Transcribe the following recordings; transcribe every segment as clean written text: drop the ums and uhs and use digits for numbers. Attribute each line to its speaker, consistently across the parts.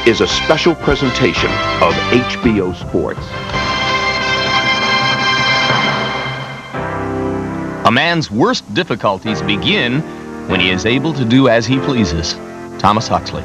Speaker 1: is a special presentation of HBO Sports.
Speaker 2: A man's worst difficulties begin when he is able to do as he pleases. Thomas Huxley.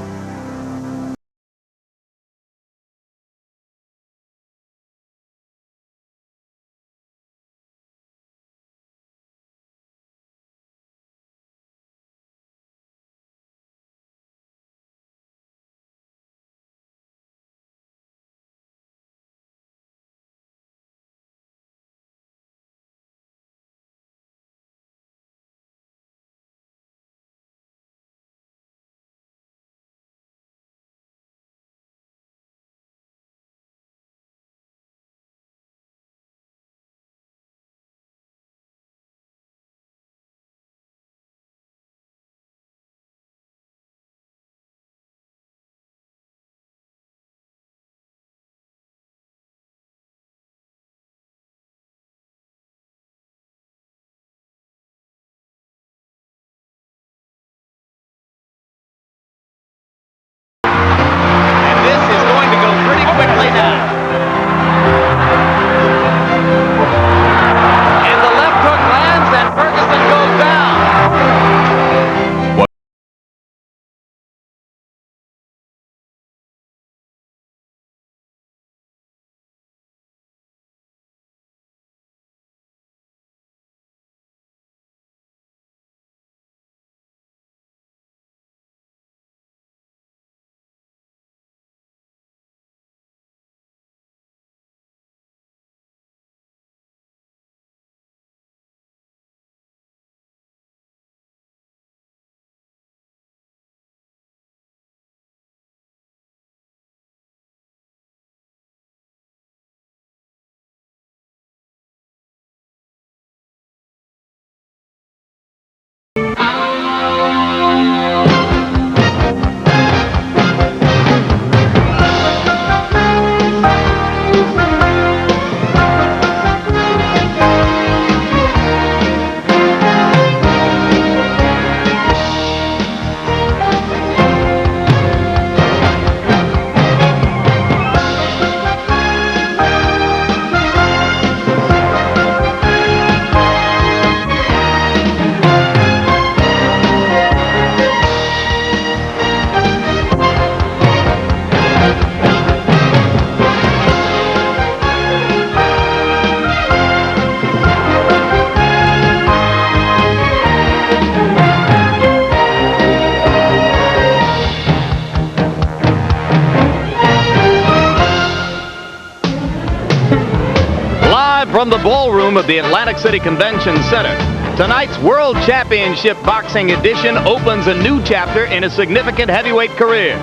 Speaker 2: From the ballroom of the Atlantic City Convention Center, tonight's World Championship Boxing edition opens a new chapter in a significant heavyweight career.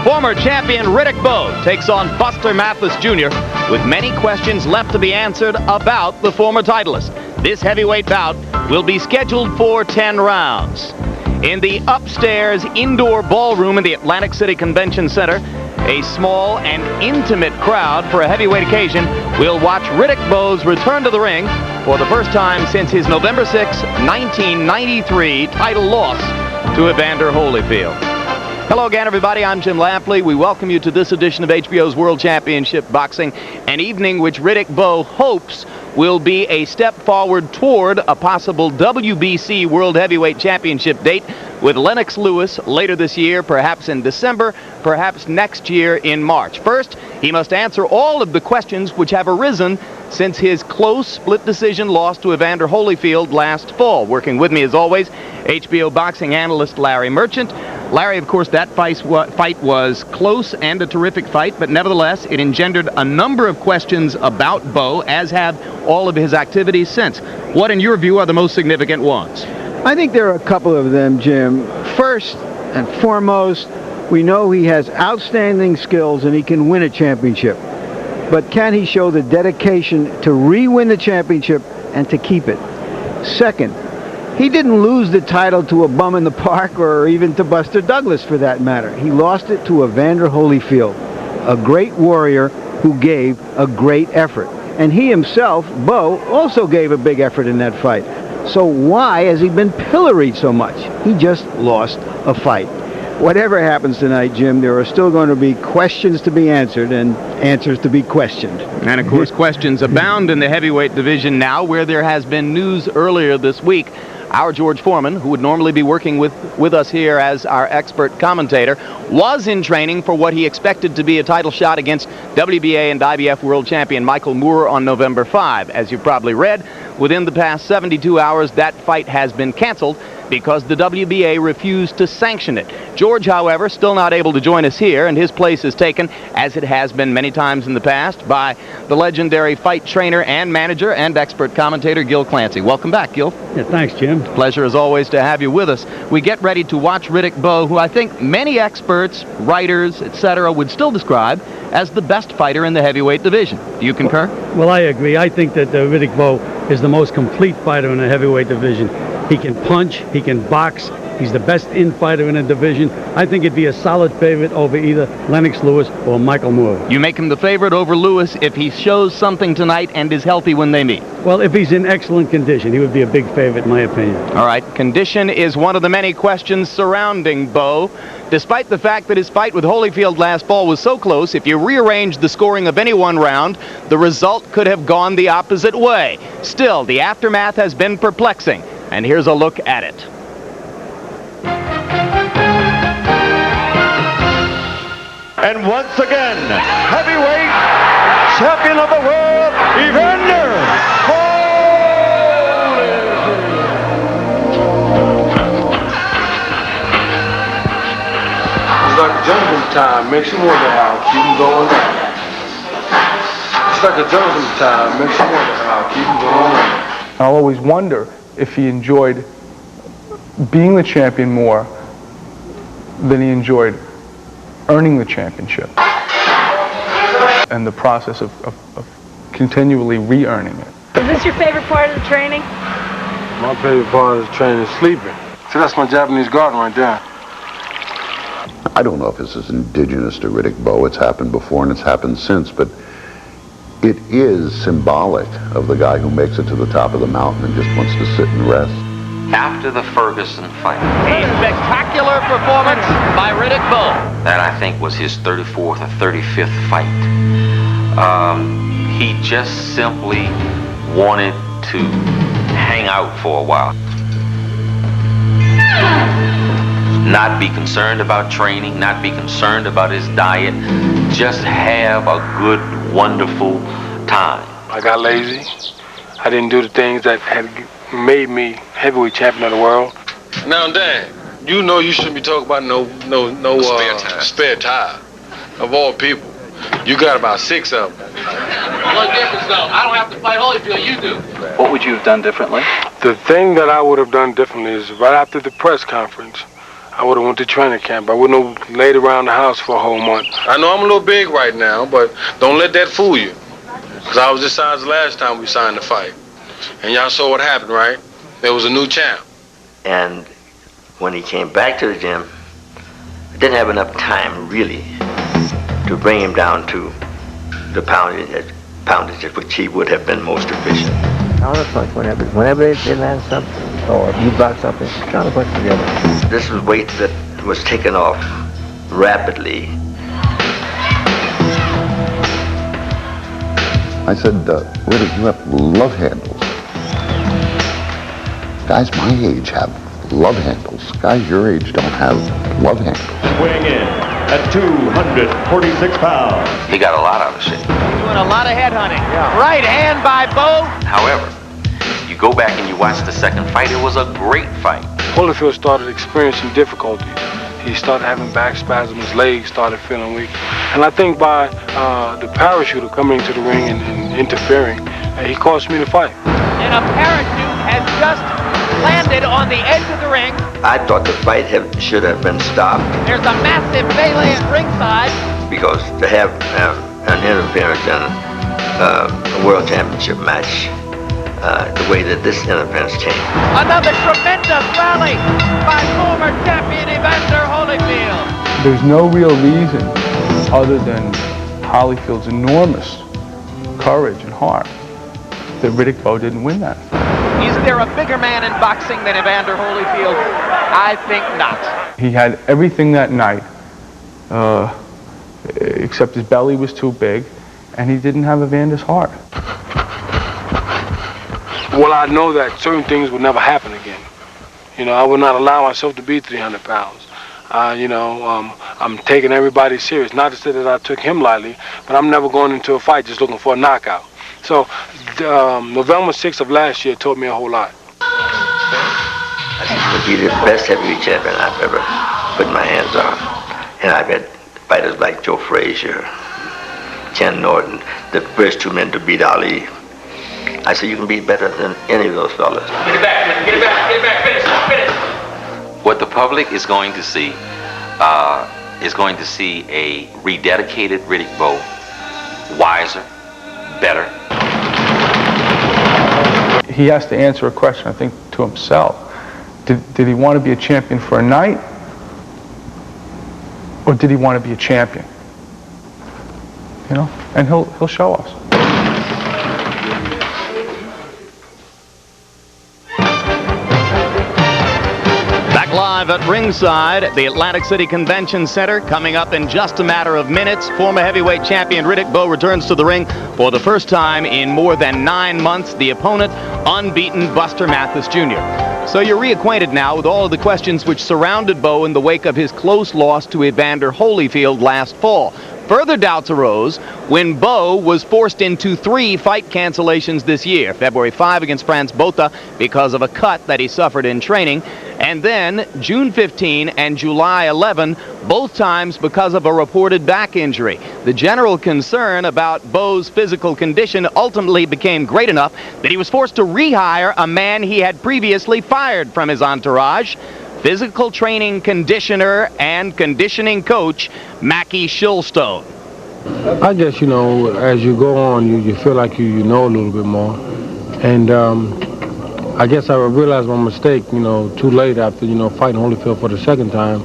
Speaker 2: Former champion Riddick Bowe takes on Buster Mathis, Jr. with many questions left to be answered about the former titleist. This heavyweight bout will be scheduled for 10 rounds. In the upstairs indoor ballroom in the Atlantic City Convention Center, a small and intimate crowd for a heavyweight occasion will watch Riddick Bowe's return to the ring for the first time since his November 6, 1993 title loss to Evander Holyfield. Hello again, everybody. I'm Jim Lampley. We welcome you to this edition of HBO's World Championship Boxing, an evening which Riddick Bowe hopes will be a step forward toward a possible WBC World Heavyweight Championship date with Lennox Lewis later this year, perhaps in December, perhaps next year in March. First, he must answer all of the questions which have arisen since his close split decision loss to Evander Holyfield last fall. Working with me, as always, HBO boxing analyst Larry Merchant. Larry, of course, that fight was close and a terrific fight, but nevertheless, it engendered a number of questions about Bowe, as have all of his activities since. What, in your view, are the most significant ones?
Speaker 3: I think there are a couple of them, Jim. First and foremost, we know he has outstanding skills and he can win a championship. But can he show the dedication to re-win the championship and to keep it? Second, he didn't lose the title to a bum in the park or even to Buster Douglas, for that matter. He lost it to Evander Holyfield, a great warrior who gave a great effort. And he himself, Bowe, also gave a big effort in that fight. So why has he been pilloried so much? He just lost a fight. whatever happens tonight, Jim, there are still going to be questions to be answered and answers to be questioned.
Speaker 2: And, of course, questions abound in the heavyweight division now, where there has been news earlier this week. Our George Foreman, who would normally be working with us here as our expert commentator, was in training for what he expected to be a title shot against WBA and IBF world champion Michael Moore on November 5. As you probably read, within the past 72 hours, that fight has been canceled because the WBA refused to sanction it. George, however, still not able to join us here, and his place is taken, as it has been many times in the past, by the legendary fight trainer and manager and expert commentator Gil Clancy. Welcome back, Gil.
Speaker 4: Yeah, thanks, Jim.
Speaker 2: Pleasure as always to have you with us. We get ready to watch Riddick Bowe, who I think many experts, writers, etc. would still describe as the best fighter in the heavyweight division. Do you concur?
Speaker 4: Well, I agree. I think that Riddick Bowe is the most complete fighter in the heavyweight division. He can punch, he can box, he's the best in-fighter in the division. I think it'd be a solid favorite over either Lennox Lewis or Michael Moore.
Speaker 2: You make him the favorite over Lewis if he shows something tonight and is healthy when they meet?
Speaker 4: Well, if he's in excellent condition, he would be a big favorite in my opinion.
Speaker 2: All right, condition is one of the many questions surrounding Bowe. Despite the fact that his fight with Holyfield last fall was so close, if you rearranged the scoring of any one round, the result could have gone the opposite way. Still, the aftermath has been perplexing, and here's a look at it.
Speaker 5: And once again, heavyweight champion of the world, Evander Holyfield.
Speaker 6: It's like a gentleman's time, makes you wonder how keep him going on. It's like a gentleman's time, makes you wonder how keep him going on.
Speaker 7: I'll always wonder if he enjoyed being the champion more than he enjoyed earning the championship and the process of continually re-earning it.
Speaker 8: Is this your favorite part of the training?
Speaker 6: My favorite part of the training is sleeping. See, that's my Japanese garden right there.
Speaker 1: I don't know if this is indigenous to Riddick Bowe. It's happened before and it's happened since, but it is symbolic of the guy who makes it to the top of the mountain and just wants to sit and rest.
Speaker 9: After the Ferguson fight,
Speaker 2: A spectacular performance by Riddick Bowe.
Speaker 9: that I think was his 34th or 35th fight, he just simply wanted to hang out for a while. Not be concerned about training, not be concerned about his diet, just have a good, wonderful time.
Speaker 6: I got lazy. I didn't do the things that had made me heavyweight champion of the world. Now, Dan, you know you shouldn't be talking about no spare tire. Of all people, you got about 6 of them.
Speaker 10: What difference though? I don't have to fight Holyfield, you do.
Speaker 11: What would you have done differently?
Speaker 6: The thing that I would have done differently is right after the press conference, I would have went to training camp. I wouldn't have laid around the house for a whole month. I know I'm a little big right now, but don't let that fool you. Because I was this size the last time we signed the fight. And y'all saw what happened, right? There was a new champ.
Speaker 12: And when he came back to the gym, I didn't have enough time, really, to bring him down to the poundage at which he would have been most efficient.
Speaker 13: Counterpunch whenever they land something, or if you block something, counterpunch together.
Speaker 12: This was weight that was taken off rapidly.
Speaker 1: I said, Riddick, you have love handles. Guys my age have love handles. Guys your age don't have love handles.
Speaker 5: Weighing in at 246 pounds.
Speaker 9: He got a lot out of shit.
Speaker 2: Doing a lot of headhunting. Yeah. Right hand by Bowe.
Speaker 9: However, you go back and you watch the second fight, it was a great fight.
Speaker 6: Holyfield started experiencing difficulty. He started having back spasms, his legs started feeling weak. And I think by the parachuter coming into the ring and interfering, he caused me to fight.
Speaker 2: And a parachute has just landed on the edge of the ring.
Speaker 12: I thought the fight should have been stopped.
Speaker 2: There's a massive melee at ringside.
Speaker 12: Because to have an interference in a world championship match, the way that this interference came.
Speaker 2: Another tremendous rally by former champion Evander Holyfield.
Speaker 7: There's no real reason other than Holyfield's enormous courage and heart that Riddick Bowe didn't win that.
Speaker 2: Is there a bigger man in boxing than Evander Holyfield? I think not.
Speaker 7: He had everything that night, except his belly was too big, and he didn't have Evander's heart.
Speaker 6: Well, I know that certain things would never happen again. You know, I would not allow myself to be 300 pounds. I'm taking everybody serious. Not to say that I took him lightly, but I'm never going into a fight just looking for a knockout. So, November 6th of last year taught me a whole lot.
Speaker 12: I think he would be the best heavyweight champion I've ever put my hands on. And I've had fighters like Joe Frazier, Ken Norton, the first two men to beat Ali. I said, you can be better than any of those fellas.
Speaker 10: Get it back, get it back, get it back, finish, finish.
Speaker 9: What the public is going to see a rededicated Riddick Bowe, wiser, better.
Speaker 7: He has to answer a question, I think, to himself. Did he want to be a champion for a night? Or did he want to be a champion? You know, and he'll show us.
Speaker 2: Live at ringside at the Atlantic City Convention Center. Coming up in just a matter of minutes, former heavyweight champion Riddick Bowe returns to the ring for the first time in more than 9 months. The opponent, unbeaten Buster Mathis, Jr. So you're reacquainted now with all of the questions which surrounded Bowe in the wake of his close loss to Evander Holyfield last fall. Further doubts arose when Bowe was forced into 3 fight cancellations this year. February 5 against Franz Botha because of a cut that he suffered in training. And then June 15 and July 11, both times because of a reported back injury. The general concern about Bowe's physical condition ultimately became great enough that he was forced to rehire a man he had previously fired from his entourage. Physical training conditioner and conditioning coach Mackie Shillstone.
Speaker 11: I guess, you know, as you go on, you feel like you know a little bit more. And I guess I realized my mistake, you know, too late after, you know, fighting Holyfield for the second time.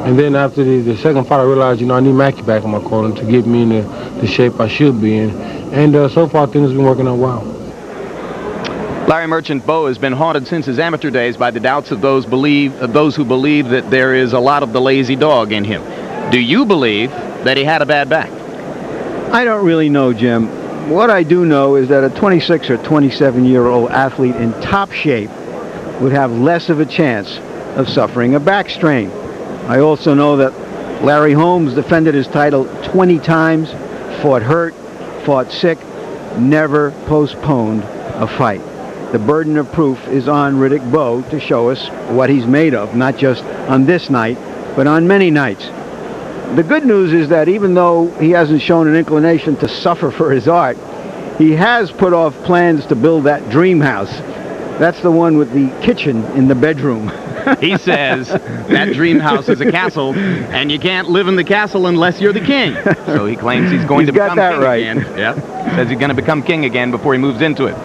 Speaker 11: And then after the second fight, I realized, you know, I need Mackie back in my corner to get me in the shape I should be in. And so far, things have been working out well.
Speaker 2: Larry Merchant, Bowe has been haunted since his amateur days by the doubts of those who believe that there is a lot of the lazy dog in him. Do you believe that he had a bad back?
Speaker 3: I don't really know, Jim. What I do know is that a 26 or 27-year-old athlete in top shape would have less of a chance of suffering a back strain. I also know that Larry Holmes defended his title 20 times, fought hurt, fought sick, never postponed a fight. The burden of proof is on Riddick Bowe to show us what he's made of, not just on this night, but on many nights. The good news is that even though he hasn't shown an inclination to suffer for his art, he has put off plans to build that dream house. That's the one with the kitchen in the bedroom.
Speaker 2: He says that dream house is a castle, and you can't live in the castle unless you're the king. So he claims he's going to become king again. Yep. Says he's going to become king again before he moves into it.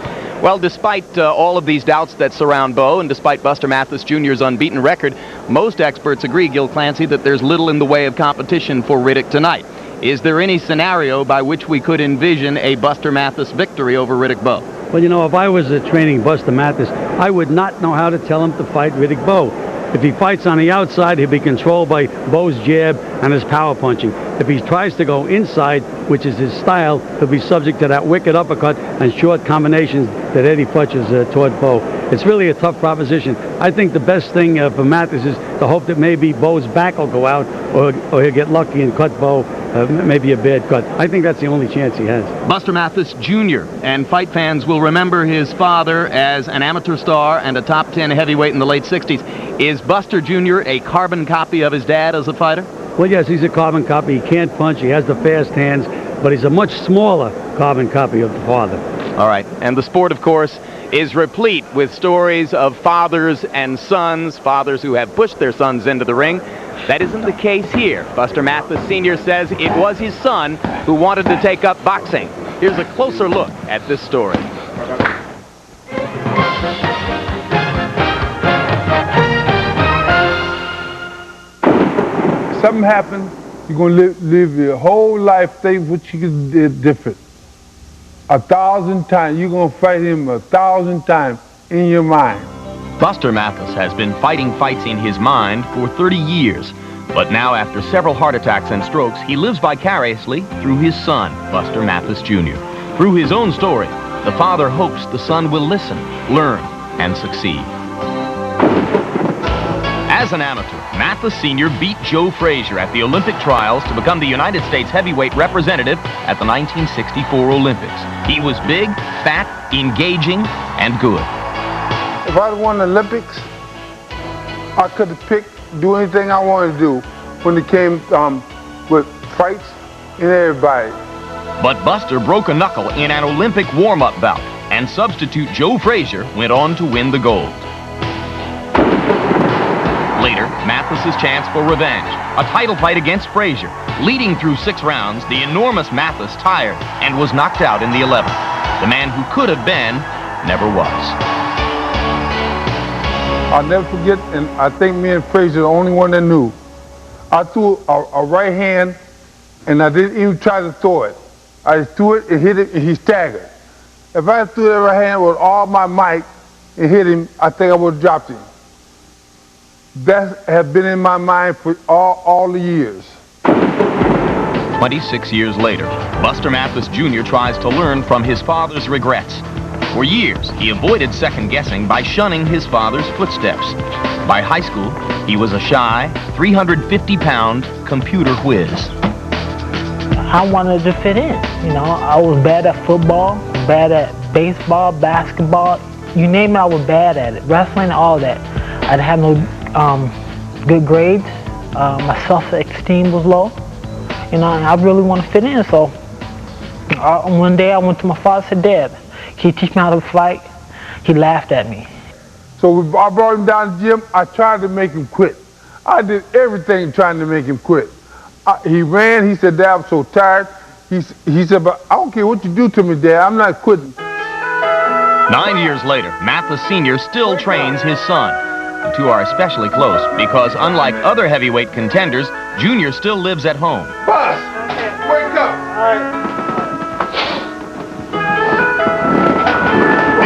Speaker 2: Well, despite all of these doubts that surround Bowe, and despite Buster Mathis Jr.'s unbeaten record, most experts agree, Gil Clancy, that there's little in the way of competition for Riddick tonight. Is there any scenario by which we could envision a Buster Mathis victory over Riddick Bowe?
Speaker 4: Well, you know, if I was training Buster Mathis, I would not know how to tell him to fight Riddick Bowe. If he fights on the outside, he'll be controlled by Bowe's jab and his power punching. If he tries to go inside, which is his style, he'll be subject to that wicked uppercut and short combinations that Eddie punches toward Bowe. It's really a tough proposition. I think the best thing for Mathis is to hope that maybe Bowe's back will go out, or he'll get lucky and cut Bowe, maybe a bad cut. I think that's the only chance he has.
Speaker 2: Buster Mathis Jr. and fight fans will remember his father as an amateur star and a top 10 heavyweight in the late 60s. Is Buster Jr. a carbon copy of his dad as a fighter?
Speaker 4: Well, yes, he's a carbon copy. He can't punch. He has the fast hands, but he's a much smaller carbon copy of the father.
Speaker 2: All right. And the sport, of course, is replete with stories of fathers and sons, fathers who have pushed their sons into the ring. That isn't the case here. Buster Mathis Sr. says it was his son who wanted to take up boxing. Here's a closer look at this story.
Speaker 14: Something happens, you're going to live your whole life thinking what you could do different. 1,000 times. You're going to fight him 1,000 times in your mind.
Speaker 2: Buster Mathis has been fighting fights in his mind for 30 years. But now, after several heart attacks and strokes, he lives vicariously through his son, Buster Mathis, Jr. Through his own story, the father hopes the son will listen, learn, and succeed. As an amateur, Mathis Sr. beat Joe Frazier at the Olympic trials to become the United States heavyweight representative at the 1964 Olympics. He was big, fat, engaging, and good.
Speaker 14: If I'd won the Olympics, I could have picked, do anything I wanted to do when it came with fights and everybody.
Speaker 2: But Buster broke a knuckle in an Olympic warm-up bout, and substitute Joe Frazier went on to win the gold. Later, Mathis's chance for revenge, a title fight against Frazier. Leading through 6 rounds, the enormous Mathis tired and was knocked out in the 11th. The man who could have been never was.
Speaker 14: I'll never forget, and I think me and Frazier are the only one that knew. I threw a right hand, and I didn't even try to throw it. I just threw it and hit it, and he staggered. If I threw that right hand with all my might and hit him, I think I would have dropped him. That had been in my mind for all the years.
Speaker 2: 26 years later, Buster Mathis Jr. tries to learn from his father's regrets. For years, he avoided second-guessing by shunning his father's footsteps. By high school, he was a shy, 350-pound computer whiz.
Speaker 15: I wanted to fit in. You know, I was bad at football, bad at baseball, basketball. You name it, I was bad at it. Wrestling, all that. I'd have no good grades. My self-esteem was low. You know, and I really want to fit in. So one day I went to my father and said, "Dad, can you teach me how to fight?" He laughed at me.
Speaker 14: So I brought him down to the gym. I tried to make him quit. I did everything trying to make him quit. He ran. He said, "Dad, I'm so tired." He said, "But I don't care what you do to me, Dad. I'm not quitting."
Speaker 2: 9 years later, Mathis Sr. still trains his son. The two are especially close because, unlike other heavyweight contenders, Junior still lives at home.
Speaker 14: Boss, wake up.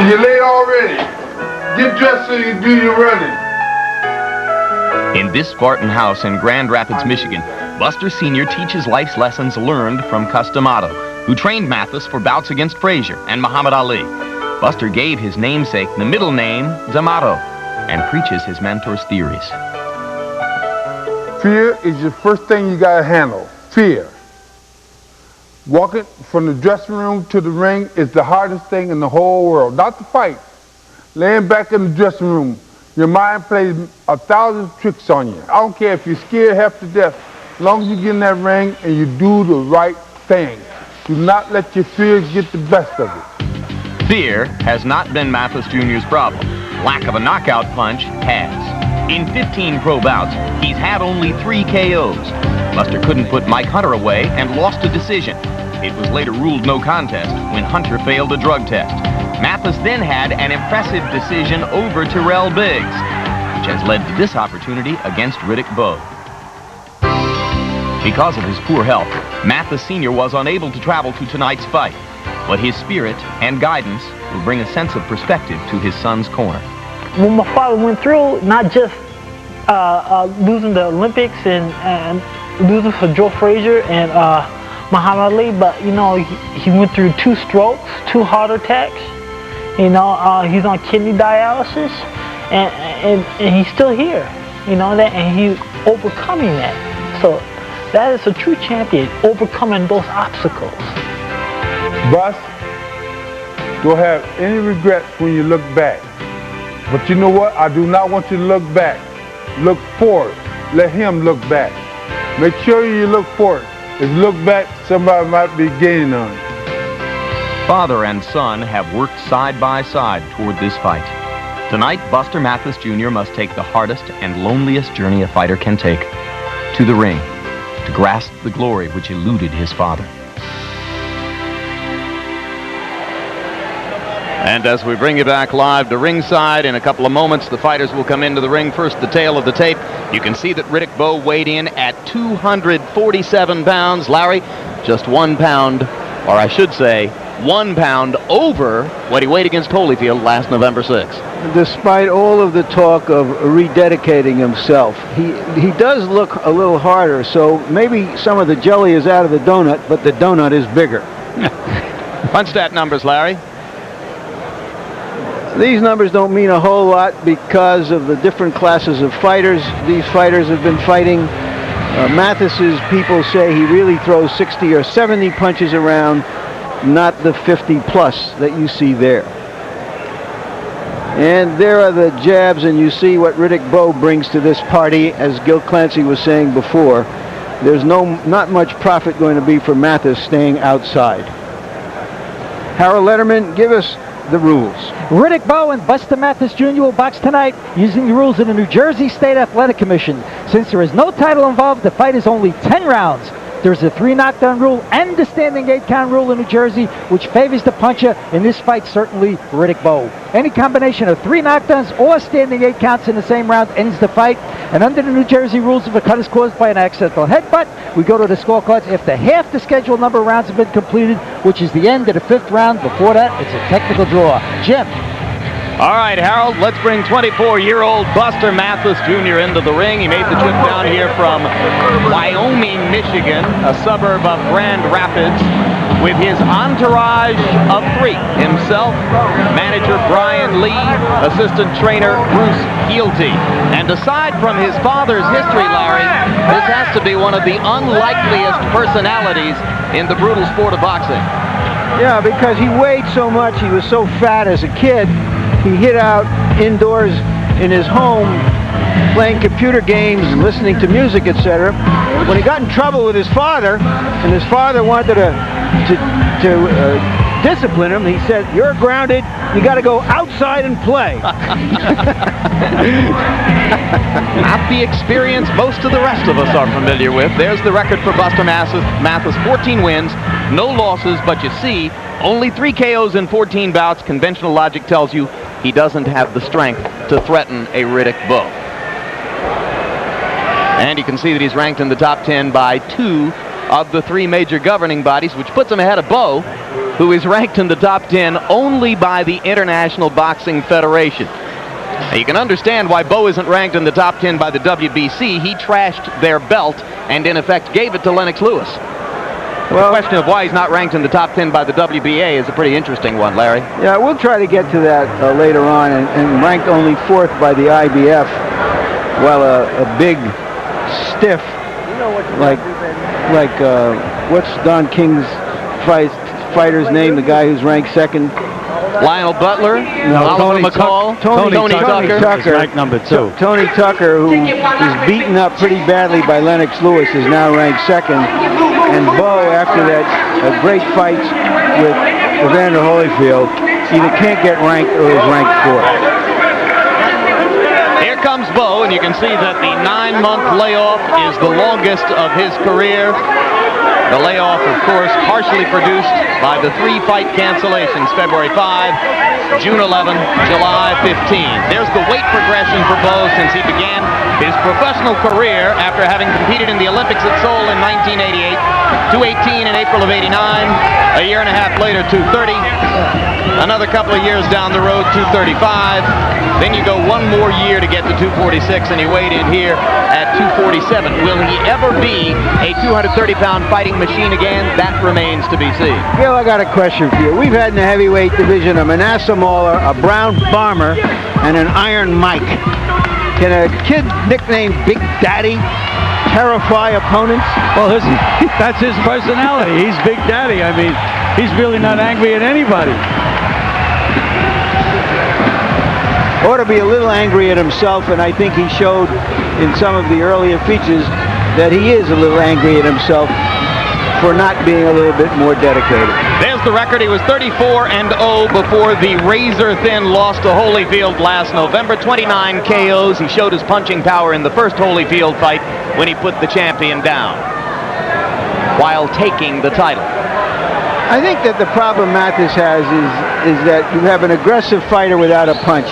Speaker 14: You're late already. Get dressed so you can do your running.
Speaker 2: In this Spartan house in Grand Rapids, Michigan, Buster Sr. teaches life's lessons learned from Cus D'Amato, who trained Mathis for bouts against Frazier and Muhammad Ali. Buster gave his namesake the middle name D'Amato and preaches his mentor's theories.
Speaker 14: Fear is the first thing you gotta handle. Fear. Walking from the dressing room to the ring is the hardest thing in the whole world. Not the fight. Laying back in the dressing room, your mind plays 1,000 tricks on you. I don't care if you're scared half to death. As long as you get in that ring and you do the right thing. Do not let your fear get the best of it.
Speaker 2: Fear has not been Mathis Jr.'s problem. Lack of a knockout punch has. In 15 pro bouts, he's had only 3 KOs. Buster couldn't put Mike Hunter away and lost a decision. It was later ruled no contest when Hunter failed a drug test. Mathis then had an impressive decision over Terrell Biggs, which has led to this opportunity against Riddick Bowe. Because of his poor health, Mathis Sr. was unable to travel to tonight's fight, but his spirit and guidance will bring a sense of perspective to his son's corner.
Speaker 15: When my father went through, not just losing the Olympics and losing for Joe Frazier and Muhammad Ali, but you know, he went through 2 strokes, 2 heart attacks. You know, he's on kidney dialysis, and he's still here. You know that, and he's overcoming that. So that is a true champion, overcoming those obstacles.
Speaker 14: Bus, don't have any regrets when you look back. But you know what? I do not want you to look back. Look forward. Let him look back. Make sure you look forward. If you look back, somebody might be gaining on it.
Speaker 2: Father and son have worked side by side toward this fight. Tonight, Buster Mathis Jr. must take the hardest and loneliest journey a fighter can take, to the ring, to grasp the glory which eluded his father. And as we bring you back live to ringside, in a couple of moments, the fighters will come into the ring. First, the tail of the tape. You can see that Riddick Bowe weighed in at 247 pounds. Larry, just 1 pound, or I should say, 1 pound over what he weighed against Holyfield last November 6th.
Speaker 3: Despite all of the talk of rededicating himself, he does look a little harder, so maybe some of the jelly is out of the donut, but the donut is bigger.
Speaker 2: Punch stat numbers, Larry.
Speaker 3: These numbers don't mean a whole lot because of the different classes of fighters these fighters have been fighting. Mathis's people say he really throws 60 or 70 punches around, not the 50 plus that you see there. And there are the jabs, and you see what Riddick Bowe brings to this party. As Gil Clancy was saying before, there's not much profit going to be for Mathis staying outside. Harold Letterman, give us the rules.
Speaker 16: Riddick Bowe and Buster Mathis Jr. will box tonight using the rules of the New Jersey State Athletic Commission. Since there is no title involved, the fight is only 10 rounds. There's a 3 knockdown rule and the standing 8 count rule in New Jersey, which favors the puncher. In this fight, certainly Riddick Bowe. Any combination of 3 knockdowns or standing 8 counts in the same round ends the fight. And under the New Jersey rules, if a cut is caused by an accidental headbutt, we go to the scorecards after half the scheduled number of rounds have been completed, which is the end of the 5th round. Before that, it's a technical draw. Jim.
Speaker 2: All right, Harold, let's bring 24-year-old Buster Mathis Jr. into the ring. He made the trip down here from Wyoming, Michigan, a suburb of Grand Rapids, with his entourage of 3. Himself, manager Brian Lee, assistant trainer Bruce Healty. And aside from his father's history, Larry, this has to be one of the unlikeliest personalities in the brutal sport of boxing.
Speaker 3: Yeah, because he weighed so much, he was so fat as a kid. He hid out indoors in his home playing computer games and listening to music, etc. When he got in trouble with his father, and his father wanted to discipline him, he said, "You're grounded, you got to go outside and play."
Speaker 2: Not the experience most of the rest of us are familiar with. There's the record for Buster Mathis, 14 wins, no losses, but you see, only 3 KOs in 14 bouts. Conventional logic tells you he doesn't have the strength to threaten a Riddick Bowe. And you can see that he's ranked in the top 10 by 2 of the 3 major governing bodies, which puts him ahead of Bowe, who is ranked in the top 10 only by the International Boxing Federation. Now, you can understand why Bowe isn't ranked in the top 10 by the WBC. He trashed their belt and, in effect, gave it to Lennox Lewis. Well, the question of why he's not ranked in the top 10 by the WBA is a pretty interesting one, Larry.
Speaker 3: Yeah, we'll try to get to that later on, and ranked only 4th by the IBF, while a big stiff, like what's Don King's fighter's name, the guy who's ranked 2nd?
Speaker 2: Lionel Butler, Tony McCall,
Speaker 3: Tony Tucker,
Speaker 4: ranked number 2.
Speaker 3: Tony Tucker, who was beaten up pretty badly by Lennox Lewis, is now ranked 2nd. And Bowe, after that great fight with Evander Holyfield, either can't get ranked or is ranked 4th.
Speaker 2: Here comes Bowe, and you can see that the 9-month layoff is the longest of his career. The layoff, of course, partially produced by the 3 fight cancellations: February 5, June 11, July 15. There's the weight progression for Bowe since he began his professional career after having competed in the Olympics at Seoul in 1988, 218 in April of 89, a year and a half later 230, another couple of years down the road 235, then you go 1 more year to get to 246, and he weighed in here at 247. Will he ever be a 230-pound fighting machine again? That remains to be seen.
Speaker 3: Gil, I got a question for you. We've had in the heavyweight division a Manasseh Mauler, a Brown Bomber, and an Iron Mike. Can a kid nicknamed Big Daddy terrify opponents?
Speaker 4: Well, listen, that's his personality. He's Big Daddy. I mean, he's really not angry at anybody.
Speaker 3: Ought to be a little angry at himself, and I think he showed in some of the earlier features that he is a little angry at himself for not being a little bit more dedicated.
Speaker 2: There's the record. He was 34-0 before the razor-thin loss to Holyfield last November. 29 KOs. He showed his punching power in the first Holyfield fight when he put the champion down while taking the title.
Speaker 3: I think that the problem Mathis has is that you have an aggressive fighter without a punch.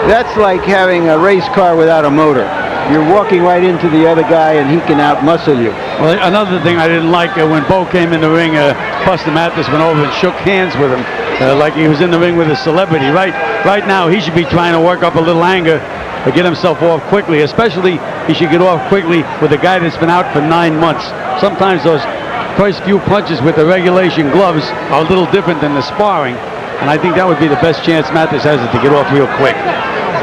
Speaker 3: That's like having a race car without a motor. You're walking right into the other guy and he can outmuscle you.
Speaker 4: Well, another thing I didn't like when Bowe came in the ring, Buster Mathis went over and shook hands with him like he was in the ring with a celebrity. Right now, he should be trying to work up a little anger to get himself off quickly. Especially, he should get off quickly with a guy that's been out for 9 months. Sometimes those first few punches with the regulation gloves are a little different than the sparring, and I think that would be the best chance Mathis has to get off real quick.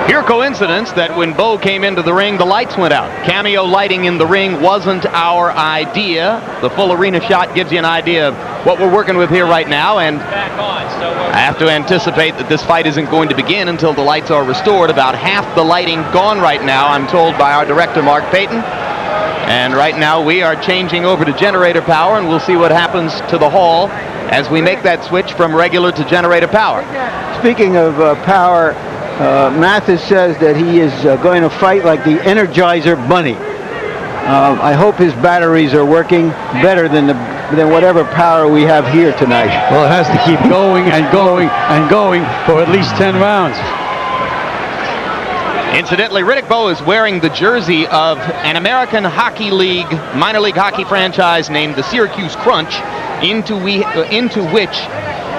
Speaker 2: Pure coincidence that when Bowe came into the ring, the lights went out. Cameo lighting in the ring wasn't our idea. The full arena shot gives you an idea of what we're working with here right now, and I have to anticipate that this fight isn't going to begin until the lights are restored. About half the lighting gone right now, I'm told by our director, Mark Payton. And right now we are changing over to generator power, and we'll see what happens to the hall as we make that switch from regular to generator power.
Speaker 3: Speaking of power, Mathis says that he is going to fight like the Energizer Bunny. I hope his batteries are working better than whatever power we have here tonight.
Speaker 4: Well, it has to keep going and going and going for at least 10 rounds.
Speaker 2: Incidentally, Riddick Bowe is wearing the jersey of an American Hockey League minor league hockey franchise named the Syracuse Crunch, into which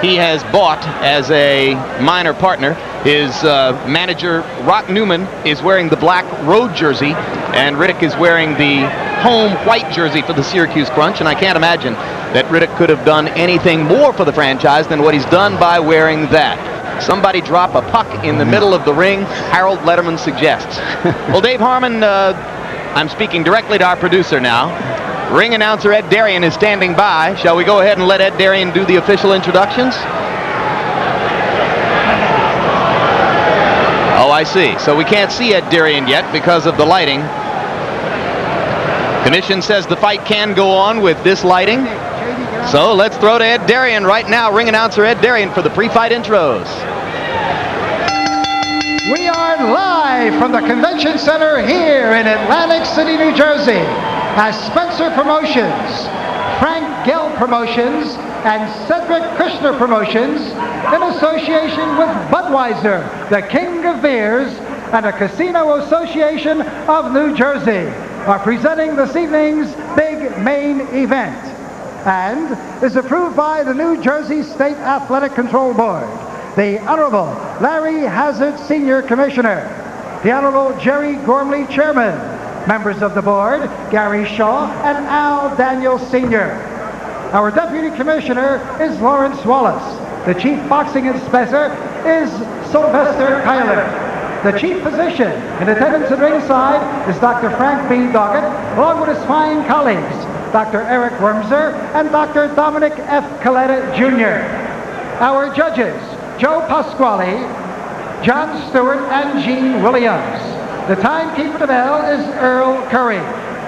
Speaker 2: he has bought as a minor partner. His manager, Rock Newman, is wearing the black road jersey, and Riddick is wearing the home white jersey for the Syracuse Crunch, and I can't imagine that Riddick could have done anything more for the franchise than what he's done by wearing that. Somebody drop a puck in the middle of the ring, Harold Letterman suggests. Well, Dave Harmon, I'm speaking directly to our producer now. Ring announcer Ed Darien is standing by. Shall we go ahead and let Ed Darien do the official introductions? Oh, I see. So we can't see Ed Darien yet because of the lighting. Commission says the fight can go on with this lighting. So let's throw to Ed Darien right now. Ring announcer Ed Darien for the pre-fight intros.
Speaker 17: We are live from the Convention Center here in Atlantic City, New Jersey, as Spencer Promotions, Frank Gell Promotions, and Cedric Krishner Promotions, in association with Budweiser, the King of Beers, and the Casino Association of New Jersey, are presenting this evening's big main event, and is approved by the New Jersey State Athletic Control Board, the Honorable Larry Hazard, Senior Commissioner, the Honorable Jerry Gormley, Chairman, members of the board, Gary Shaw and Al Daniels, Sr. Our Deputy Commissioner is Lawrence Wallace. The Chief Boxing Inspector is Sylvester Kyler. The Chief Physician in attendance at ringside is Dr. Frank B. Doggett, along with his fine colleagues, Dr. Eric Wormser and Dr. Dominic F. Coletta, Jr. Our judges, Joe Pasquale, John Stewart, and Gene Williams. The timekeeper to bell is Earl Curry.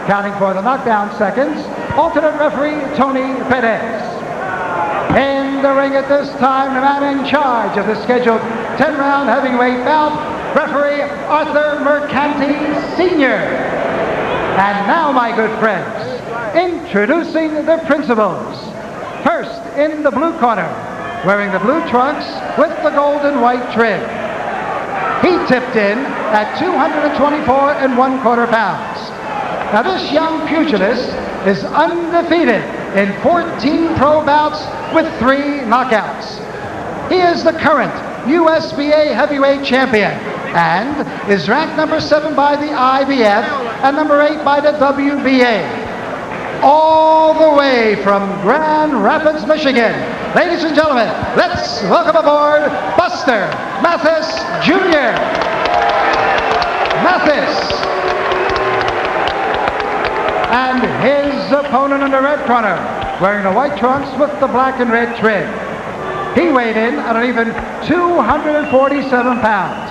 Speaker 17: Counting for the knockdown seconds, alternate referee Tony Perez. In the ring at this time, the man in charge of the scheduled 10-round heavyweight bout, referee Arthur Mercanti Sr. And now, my good friends, introducing the principals. First, in the blue corner, wearing the blue trunks with the gold and white trim. He tipped in at 224 1/4 pounds. Now, this young pugilist is undefeated in 14 pro bouts with 3 knockouts. He is the current USBA heavyweight champion and is ranked number 7 by the IBF and number 8 by the WBA. All the way from Grand Rapids, Michigan. Ladies and gentlemen, let's welcome aboard Buster Mathis, Jr. Mathis. And his opponent in the red corner, wearing the white trunks with the black and red trim. He weighed in at an even 247 pounds.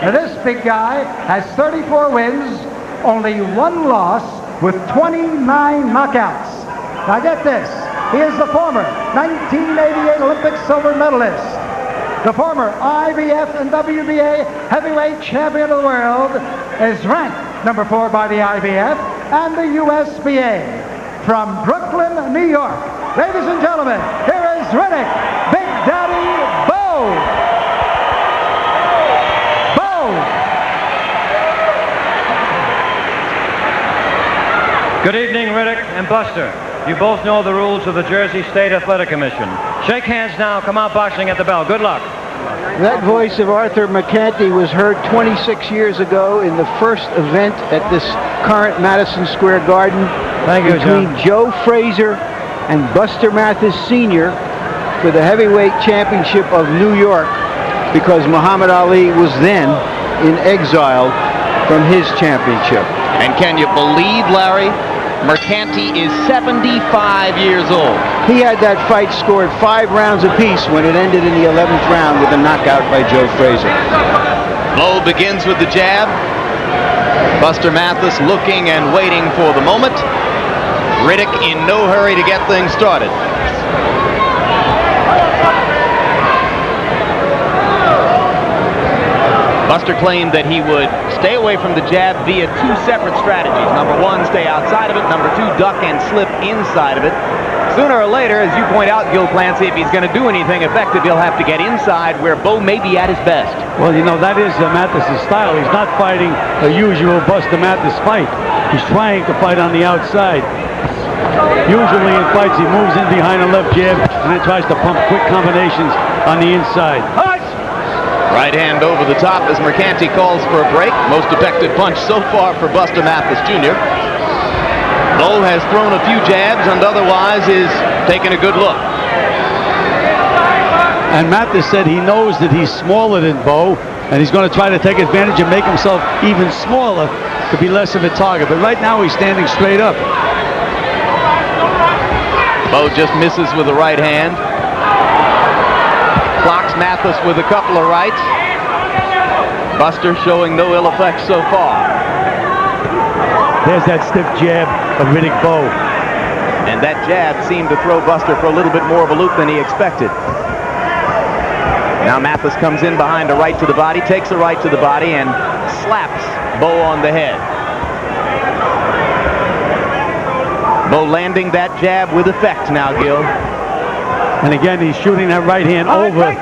Speaker 17: Now, this big guy has 34 wins, only 1 loss, with 29 knockouts. Now get this, he is the former 1988 Olympic silver medalist, the former IBF and WBA heavyweight champion of the world, is ranked number 4 by the IBF and the USBA. From Brooklyn, New York, ladies and gentlemen, here is Riddick Big Daddy Bowe.
Speaker 18: Good evening, Riddick and Buster. You both know the rules of the Jersey State Athletic Commission. Shake hands now. Come out boxing at the bell. Good luck.
Speaker 3: That voice of Arthur McCanty was heard 26 years ago in the first event at this current Madison Square Garden between Joe Frazier and Buster Mathis Sr. for the heavyweight championship of New York, because Muhammad Ali was then in exile from his championship.
Speaker 2: And can you believe, Larry, Mercanti is 75 years old.
Speaker 3: He had that fight scored 5 rounds apiece when it ended in the 11th round with a knockout by Joe Frazier.
Speaker 2: Bowe begins with the jab. Buster Mathis looking and waiting for the moment. Riddick in no hurry to get things started. Buster claimed that he would stay away from the jab via 2 separate strategies. Number 1, stay outside of it. Number 2, duck and slip inside of it. Sooner or later, as you point out, Gil Clancy, if he's going to do anything effective, he'll have to get inside where Bowe may be at his best.
Speaker 4: Well, you know, that is Mathis' style. He's not fighting a usual Buster Mathis fight. He's trying to fight on the outside. Usually in fights, he moves in behind a left jab and then tries to pump quick combinations on the inside.
Speaker 2: Right hand over the top as Mercanti calls for a break. Most effective punch so far for Buster Mathis Jr. Bowe has thrown a few jabs and otherwise is taking a good look.
Speaker 4: And Mathis said he knows that he's smaller than Bowe, and he's going to try to take advantage and make himself even smaller to be less of a target. But right now he's standing straight up.
Speaker 2: Bowe just misses with the right hand. Clocks Mathis with a couple of rights. Buster showing no ill effects so far.
Speaker 4: There's that stiff jab of Riddick Bowe.
Speaker 2: And that jab seemed to throw Buster for a little bit more of a loop than he expected. Now Mathis comes in behind a right to the body, takes a right to the body, and slaps Bowe on the head. Bowe landing that jab with effect now, Gil.
Speaker 4: And again, he's shooting that right hand over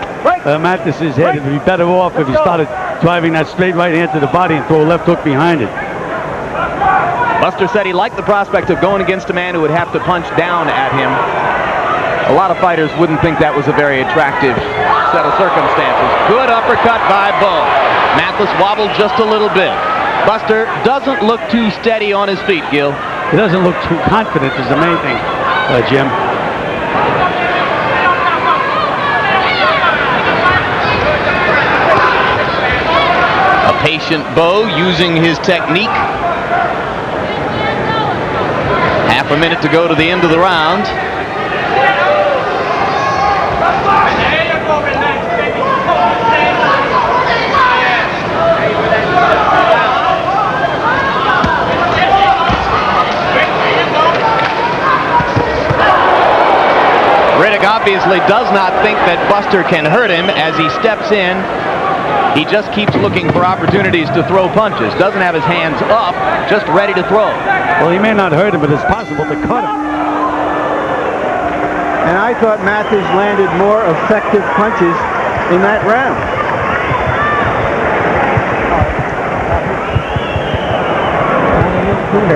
Speaker 4: Mathis's head. It would be better off if he started driving that straight right hand to the body and throw a left hook behind it.
Speaker 2: Buster said he liked the prospect of going against a man who would have to punch down at him. A lot of fighters wouldn't think that was a very attractive set of circumstances. Good uppercut by Bowe. Mathis wobbled just a little bit. Buster doesn't look too steady on his feet, Gil.
Speaker 4: He doesn't look too confident is the main thing, Jim.
Speaker 2: A patient Bowe using his technique. Half a minute to go to the end of the round. Riddick obviously does not think that Buster can hurt him as he steps in. He just keeps looking for opportunities to throw punches. Doesn't have his hands up, just ready to throw.
Speaker 4: Well, he may not hurt him, but it's possible to cut him.
Speaker 3: And I thought Mathis landed more effective punches in that round.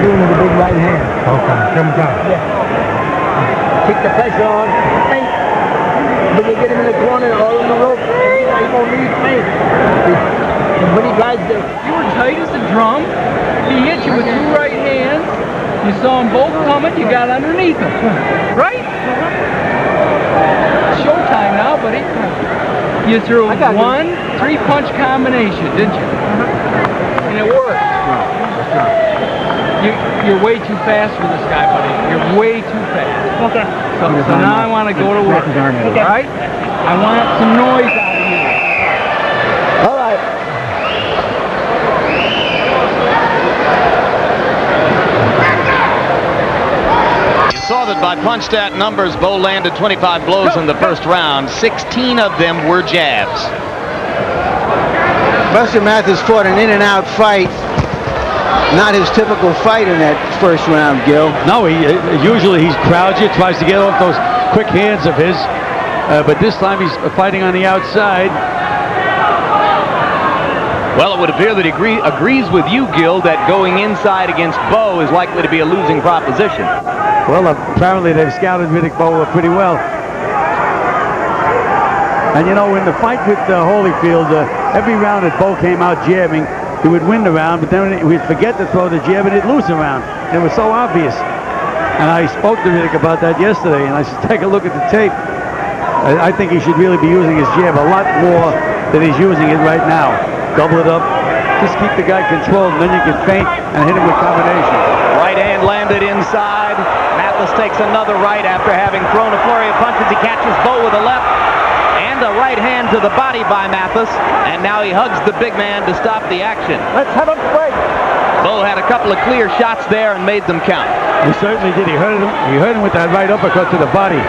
Speaker 13: Doing with a big right hand. Okay, come down. Keep the pressure on. Hey. When you get him in the corner, all in the rope, he won't need faith. When he drives the...
Speaker 19: You were tight as a drum. He hit you with 2 right hands. You saw them both coming. You got underneath them. Right? Showtime now, buddy. You threw 1 3-punch combination, didn't you? And it worked. You're way too fast for this guy, buddy. You're way too fast. Okay. So now I want to go to work. Okay. All right? I want some noise out of you.
Speaker 13: All right.
Speaker 2: You saw that by punch stat numbers, Bowe landed 25 blows in the first round. 16 of them were jabs.
Speaker 3: Buster Mathis fought an in-and-out fight. Not his typical fight in that first round, Gil.
Speaker 4: No, usually he crowds you, tries to get off those quick hands of his. But this time he's fighting on the outside.
Speaker 2: Well, it would appear that he agrees with you, Gil, that going inside against Bowe is likely to be a losing proposition.
Speaker 4: Well, apparently they've scouted Riddick Bowe pretty well. And you know, in the fight with Holyfield, every round that Bowe came out jabbing, he would win the round, but then he'd forget to throw the jab and he'd lose the round. It was so obvious. And I spoke to Riddick about that yesterday, and I said, take a look at the tape. I think he should really be using his jab a lot more than he's using it right now. Double it up. Just keep the guy controlled, and then you can feint and hit him with combinations.
Speaker 2: Right hand landed inside. Mathis takes another right after having thrown a flurry of punches. He catches Bowe with a left. And a right hand to the body by Mathis. And now he hugs the big man to stop the action.
Speaker 13: Let's have a break.
Speaker 2: Bowe had a couple of clear shots there and made them count.
Speaker 4: He certainly did. He hurt him with that right uppercut to the body.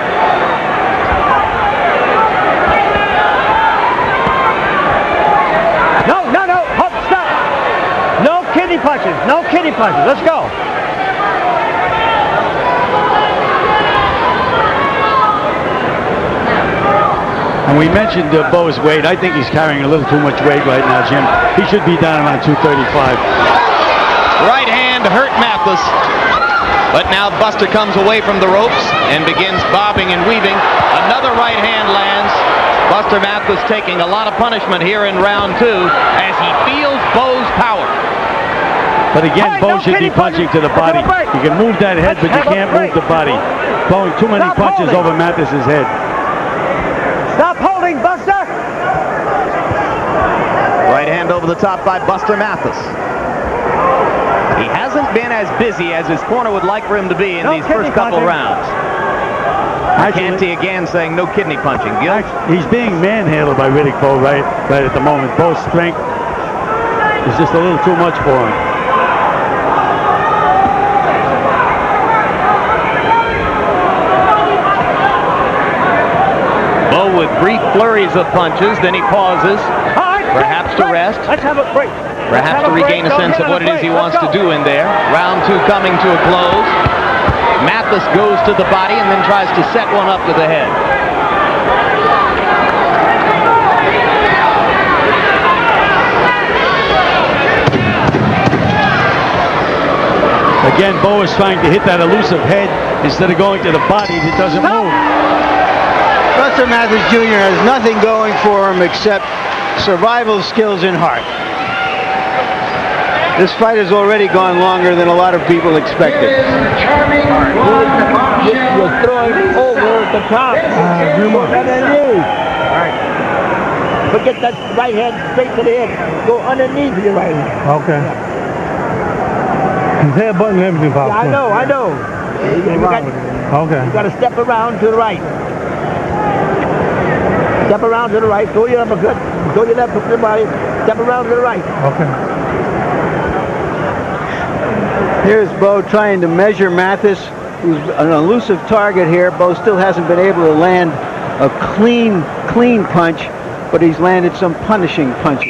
Speaker 13: No, hold, stop. No kidney punches. No kidney punches. Let's go.
Speaker 4: And we mentioned Bowe's weight. I think he's carrying a little too much weight right now, Jim. He should be down around 235.
Speaker 2: Right hand hurt Mathis. But now Buster comes away from the ropes and begins bobbing and weaving. Another right hand lands. Buster Mathis taking a lot of punishment here in round 2 as he feels Bowe's power.
Speaker 4: But again, Bowe should be punching to the body. You can move that head, but you can't move the body. Throwing too many punches over Mathis's head.
Speaker 13: Stop holding, Buster!
Speaker 2: Right hand over the top by Buster Mathis. He hasn't been as busy as his corner would like for him to be in these first couple rounds. Canty again saying no kidney punching. Gil?
Speaker 4: He's being manhandled by Riddick Bowe right at the moment. Bowe's strength is just a little too much for him.
Speaker 2: Bowe with brief flurries of punches, then he pauses, perhaps to rest.
Speaker 13: Let's have a break.
Speaker 2: Perhaps to regain a sense of what it is he wants to do in there. Round 2 coming to a close. Mathis goes to the body and then tries to set one up to the head.
Speaker 4: Again, Bowe is trying to hit that elusive head instead of going to the body that doesn't move.
Speaker 3: Buster Mathis Jr. has nothing going for him except survival skills and heart. This fight has already gone longer than a lot of people expected.
Speaker 13: You're throwing over the top. Right. But get that right hand straight to the head. Go underneath your right hand.
Speaker 11: Okay. His head button and everything, Pop.
Speaker 13: Yeah, I know.
Speaker 11: Okay.
Speaker 13: You got to step around to the right. Step around to the right. Throw your uppercut. Throw your left hook to the body. Step around to the right.
Speaker 11: Okay.
Speaker 3: Here's Bowe trying to measure Mathis, who's an elusive target here. Bowe still hasn't been able to land a clean punch, but he's landed some punishing punches.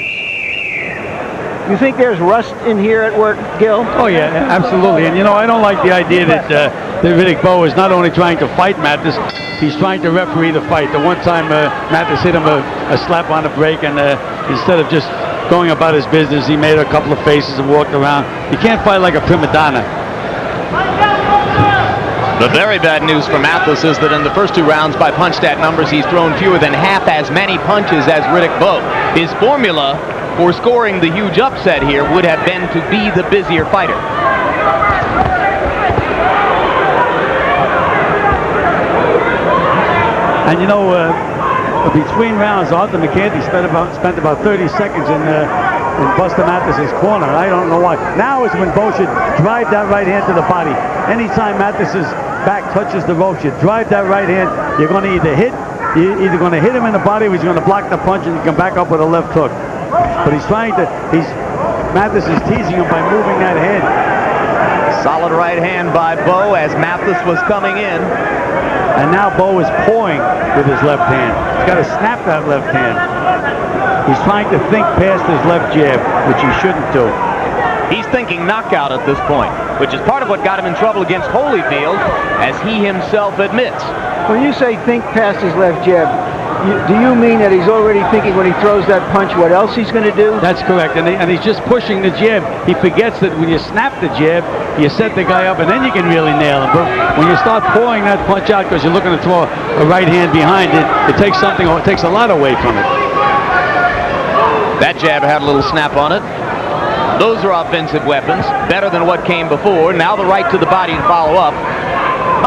Speaker 3: You think there's rust in here at work, Gil?
Speaker 4: Oh, yeah, absolutely. And, you know, I don't like the idea that Riddick Bowe is not only trying to fight Mathis, he's trying to referee the fight. The one time Mathis hit him a slap on the break, and instead of just going about his business, he made a couple of faces and walked around. You can't fight like a prima donna.
Speaker 2: The very bad news for Mathis is that in the first 2 rounds, by punch stat numbers, he's thrown fewer than half as many punches as Riddick Bowe. His formula for scoring the huge upset here would have been to be the busier fighter.
Speaker 4: And you know, between rounds, Arthur McCanty spent about 30 seconds in Buster Mathis's corner. I don't know why. Now is when Bowe should drive that right hand to the body. Anytime Mathis's back touches the rope, you drive that right hand. You're going to either hit him in the body, or he's going to block the punch and come back up with a left hook. But Mathis is teasing him by moving that head.
Speaker 2: Solid right hand by Bowe as Mathis was coming in.
Speaker 4: And now Bowe is pawing with his left hand. He's got to snap that left hand. He's trying to think past his left jab, which he shouldn't do.
Speaker 2: He's thinking knockout at this point, which is part of what got him in trouble against Holyfield, as he himself admits.
Speaker 3: When you say think past his left jab, Do you mean that he's already thinking when he throws that punch what else he's going to do?
Speaker 4: That's correct, and he's just pushing the jab. He forgets that when you snap the jab, you set the guy up, and then you can really nail him. But when you start pouring that punch out because you're looking to throw a right hand behind it, it takes something, or it takes a lot away from it.
Speaker 2: That jab had a little snap on it. Those are offensive weapons, better than what came before. Now the right to the body to follow up.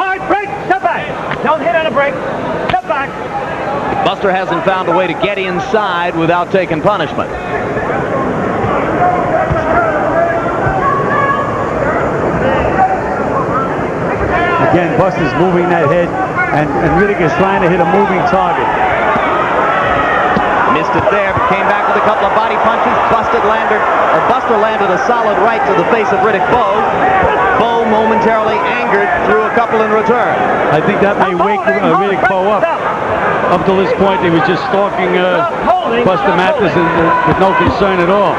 Speaker 13: All right, break, step back. Don't hit on a break. Step back.
Speaker 2: Buster hasn't found a way to get inside without taking punishment.
Speaker 4: Again, Buster's moving that head, and Riddick is trying to hit a moving target.
Speaker 2: Missed it there, but came back with a couple of body punches. Buster landed a solid right to the face of Riddick Bowe. Bowe momentarily angered, threw a couple in return.
Speaker 4: I think that may wake Riddick Bowe up. Up to this point, he was just stalking Buster Mathis with no concern at all.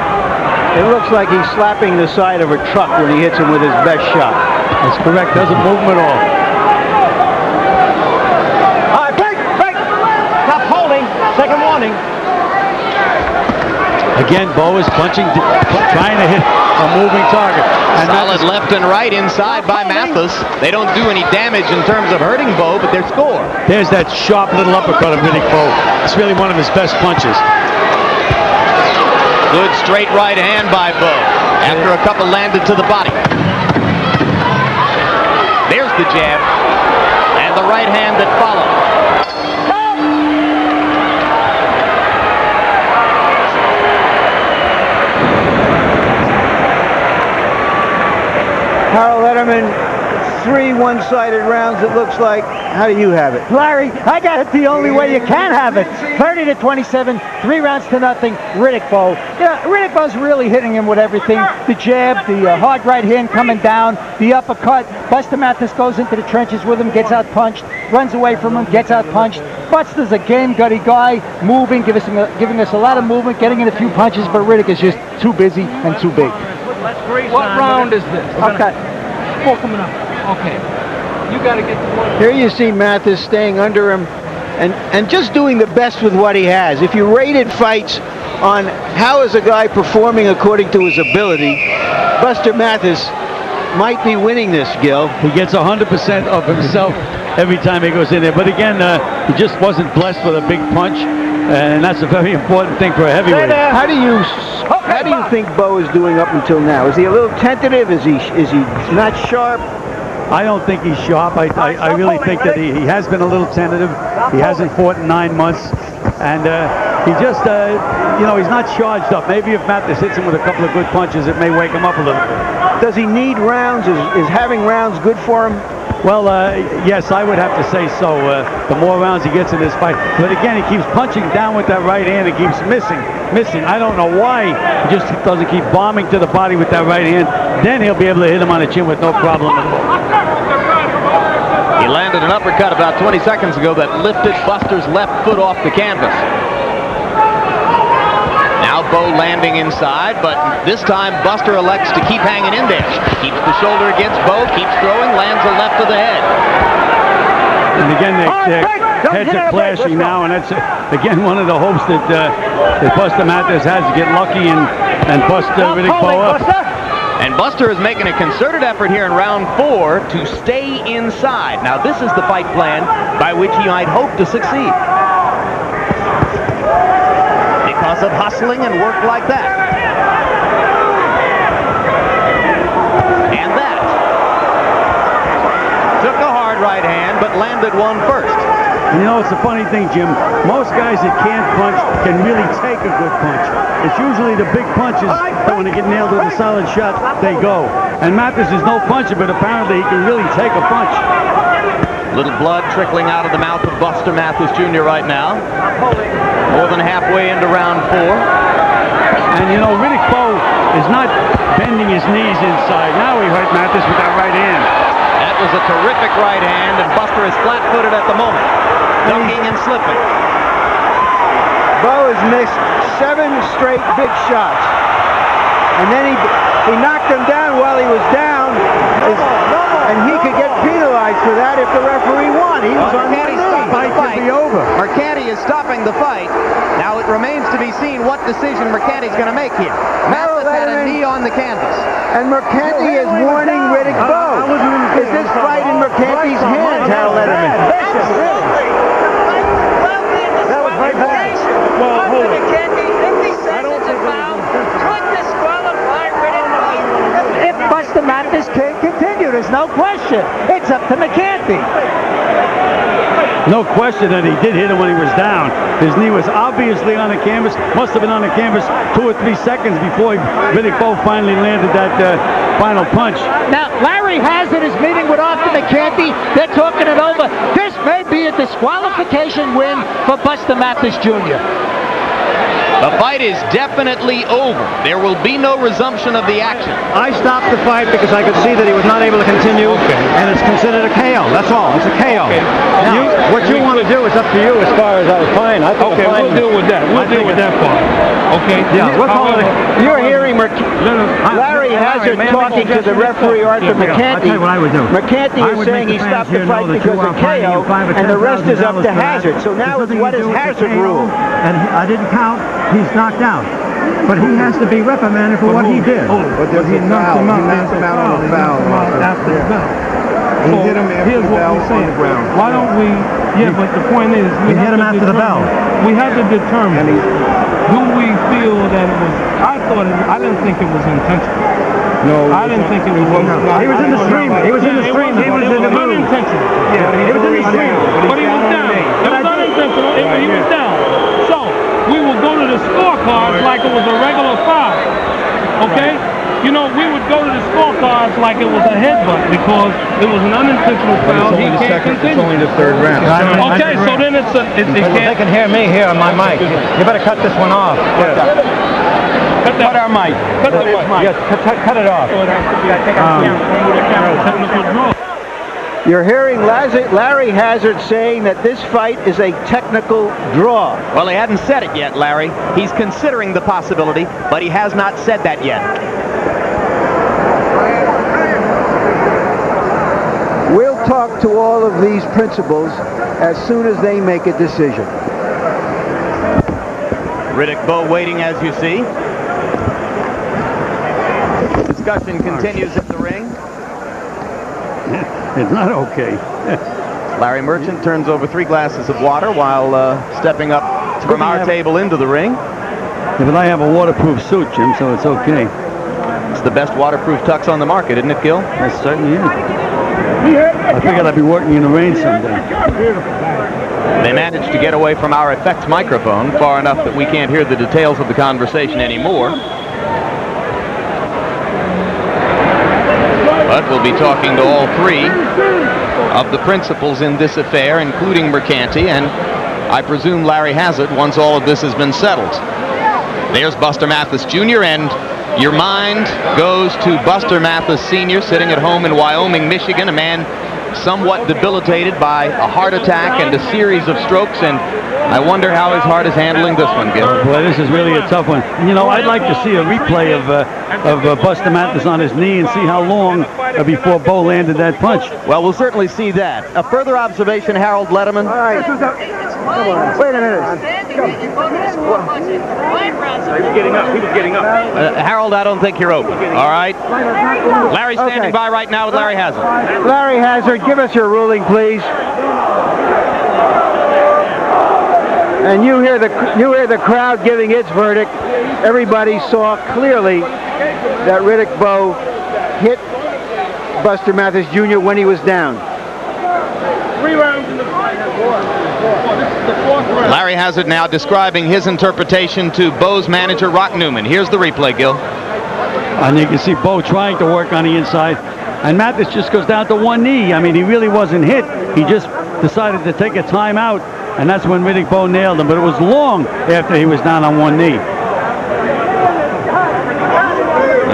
Speaker 3: It looks like he's slapping the side of a truck when he hits him with his best shot.
Speaker 4: That's correct. Doesn't move him at all.
Speaker 13: All right, break. Stop holding. Second warning.
Speaker 4: Again, Bowe is punching, trying to hit a moving target.
Speaker 2: And solid left and right inside by Mathis. They don't do any damage in terms of hurting Bowe, but they're score.
Speaker 4: There's that sharp little uppercut of Riddick Bowe. It's really one of his best punches.
Speaker 2: Good straight right hand by Bowe. After a couple landed to the body. There's the jab. And the right hand that followed.
Speaker 3: Harold Letterman, 3 one-sided rounds it looks like. How do you have it?
Speaker 16: Larry, I got it the only way you can have it. 30-27, 3 rounds to nothing, Riddick Bowe. Yeah, Riddick Bowe's really hitting him with everything. The jab, the hard right hand coming down, the uppercut. Buster Mathis goes into the trenches with him, gets out punched, runs away from him, gets out punched. Buster's a game-gutty guy, moving, giving us a lot of movement, getting in a few punches, but Riddick is just too busy and too big.
Speaker 19: What round is this?
Speaker 3: Okay.
Speaker 19: 4 coming up. Okay. You got to get to one.
Speaker 3: Here you see Mathis staying under him and just doing the best with what he has. If you rated fights on how is a guy performing according to his ability, Buster Mathis might be winning this, Gil.
Speaker 4: He gets 100% of himself every time he goes in there. But again, he just wasn't blessed with a big punch, and that's a very important thing for a heavyweight.
Speaker 3: How do you think Bowe is doing up until now? Is he a little tentative? Is he not sharp?
Speaker 4: I don't think he's sharp. I really think that he has been a little tentative. He hasn't fought in 9 months, and he just, he's not charged up. Maybe if Mathis hits him with a couple of good punches, it may wake him up a little bit.
Speaker 3: Does he need rounds? Is having rounds good for him?
Speaker 4: Well, yes, I would have to say so. The more rounds he gets in this fight. But again, he keeps punching down with that right hand and keeps missing. I don't know why he just doesn't keep bombing to the body with that right hand. Then he'll be able to hit him on the chin with no problem at all.
Speaker 2: He landed an uppercut about 20 seconds ago that lifted Buster's left foot off the canvas. Now Bowe landing inside, but this time Buster elects to keep hanging in there. Keeps the shoulder against Bowe, keeps throwing, lands a left to the head.
Speaker 4: And again, their heads are clashing now, and that's, again, one of the hopes that Buster Mathis has to get lucky and bust Riddick Bowe up.
Speaker 2: And Buster is making a concerted effort here in round 4 to stay inside. Now, this is the fight plan by which he might hope to succeed. Because of hustling and work like that. And that. Took a hard right hand, but landed one first.
Speaker 4: You know, it's a funny thing, Jim. Most guys that can't punch can really take a good punch. It's usually the big punches that when they get nailed with a solid shot, they go. And Mathis is no puncher, but apparently he can really take a punch.
Speaker 2: Little blood trickling out of the mouth of Buster Mathis Jr. right now. More than halfway into round 4.
Speaker 4: And you know, Riddick Bowe is not bending his knees inside. Now he hurt Mathis with that right hand.
Speaker 2: That was a terrific right hand, and Buster is flat-footed at the moment. Ducking and slipping.
Speaker 3: Bowe has missed 7 straight big shots. And then he knocked him down while he was down. And he could get penalized for that if the referee won. He was on one knee.
Speaker 2: the fight. Mercanti is stopping the fight. Now it remains to be seen what decision Mercanti's going to make here. Mathis had a knee on the canvas.
Speaker 3: And Mercanti is warning Riddick Bowe. Is this fight in Mercanti's hands, Harold Letterman?
Speaker 13: That was very bad. Well, hold on.
Speaker 16: If Buster Mathis can continue, there's no question. It's up to Mercanti.
Speaker 4: No question that he did hit him when he was down. His knee was obviously on the canvas. Must have been on the canvas 2 or 3 seconds before Riddick Bowe finally landed that final punch.
Speaker 16: Now, Larry Hazard is meeting with Arthur Mercanti. They're talking it over. This may be a disqualification win for Buster Mathis Jr.
Speaker 2: The fight is definitely over. There will be no resumption of the action.
Speaker 20: I stopped the fight because I could see that he was not able to continue, and it's considered a KO. That's all. It's a KO. Now, what you want to do is up to you as far as I was fine. I think
Speaker 11: we'll deal with that. We'll deal with that part. Okay?
Speaker 20: Yeah, we'll call it.
Speaker 3: You're hearing Larry Hazard talking to the referee Arthur Mercanti.
Speaker 20: I'll tell you what I would do.
Speaker 3: Mercanti is saying he stopped the fight because of KO, and the rest is up to Hazard. So now it's what is Hazard rule?
Speaker 20: And I didn't count. He's knocked out. But he has to be reprimanded for what he did.
Speaker 14: But he knocked him out. He knocked him out on the foul.
Speaker 11: After the bell.
Speaker 14: He hit him after the bell on the ground.
Speaker 11: Why don't we... Yeah, but the point is...
Speaker 20: We hit him after the bell.
Speaker 11: We have to determine, do we feel that it was... I didn't think it was intentional.
Speaker 14: No.
Speaker 11: I didn't think it was...
Speaker 20: He was in the stream. He was in the stream. He was in the mood.
Speaker 11: Unintentional.
Speaker 20: Yeah, he was in the stream.
Speaker 11: But he was down. It was unintentional. He was down. So, we will go to the scorecards like it was a regular foul. Okay? You know, we would go to the scorecards like it was a headbutt because it was an unintentional foul. He can't continue.
Speaker 14: It's only the 3rd round.
Speaker 11: Okay, so then it's a...
Speaker 20: They can hear me here on my mic. You better cut this one off.
Speaker 11: Cut our mic. Cut the mic.
Speaker 20: Yes, cut it off.
Speaker 3: You're hearing Larry Hazard saying that this fight is a technical draw.
Speaker 2: Well, he hadn't said it yet, Larry. He's considering the possibility, but he has not said that yet.
Speaker 3: We'll talk to all of these principals as soon as they make a decision.
Speaker 2: Riddick Bowe waiting, as you see. Discussion continues in the ring.
Speaker 4: It's not okay.
Speaker 2: Larry Merchant turns over 3 glasses of water while stepping up from our table into the ring.
Speaker 4: Yeah, but I have a waterproof suit, Jim, so it's okay.
Speaker 2: It's the best waterproof tux on the market, isn't it, Gil?
Speaker 4: It certainly is. I figured I'd be working in the rain someday.
Speaker 2: They managed to get away from our effects microphone far enough that we can't hear the details of the conversation anymore. But we'll be talking to all 3 of the principals in this affair, including Mercanti, and I presume Larry Hazard once all of this has been settled. There's Buster Mathis Jr., and your mind goes to Buster Mathis Sr. sitting at home in Wyoming, Michigan, a man somewhat debilitated by a heart attack and a series of strokes, and I wonder how his heart is handling this one, Gil.
Speaker 4: Boy, this is really a tough one. You know, I'd like to see a replay of Buster Mathis on his knee and see how long before Bowe landed that punch.
Speaker 2: Well, we'll certainly see that. A further observation, Harold Letterman.
Speaker 3: All right. Come on. Wait a minute.
Speaker 2: He was getting up. He was getting up. Harold, I don't think you're open. All right. Larry's standing by right now with Larry Hazard.
Speaker 3: Larry Hazard, give us your ruling, please. And you hear the crowd giving its verdict. Everybody saw clearly that Riddick Bowe hit Buster Mathis Jr. when he was down.
Speaker 11: 3 rounds in the fight.
Speaker 2: Larry Hazard now describing his interpretation to Bowe's manager, Rock Newman. Here's the replay, Gil.
Speaker 4: And you can see Bowe trying to work on the inside. And Mathis just goes down to 1 knee. I mean, he really wasn't hit. He just decided to take a timeout. And that's when Riddick Bowe nailed him. But it was long after he was down on 1 knee.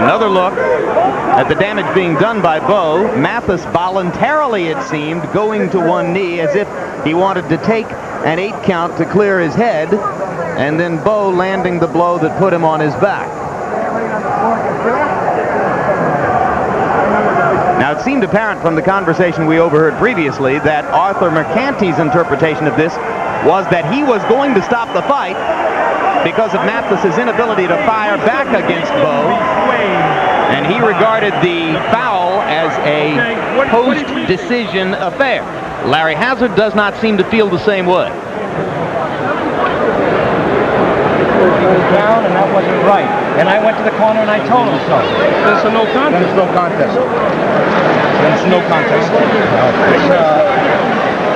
Speaker 2: Another look at the damage being done by Bowe. Mathis voluntarily, it seemed, going to 1 knee as if he wanted to take an 8 count to clear his head, and then Bowe landing the blow that put him on his back. Now, it seemed apparent from the conversation we overheard previously that Arthur Mercanti's interpretation of this was that he was going to stop the fight because of Mathis's inability to fire back against Bowe, and he regarded the foul as a post-decision affair. Larry Hazzard does not seem to feel the same way.
Speaker 20: He was down, and that wasn't right. And I went to the corner and I told him so.
Speaker 19: There's no contest.
Speaker 20: There's no contest. There's no contest.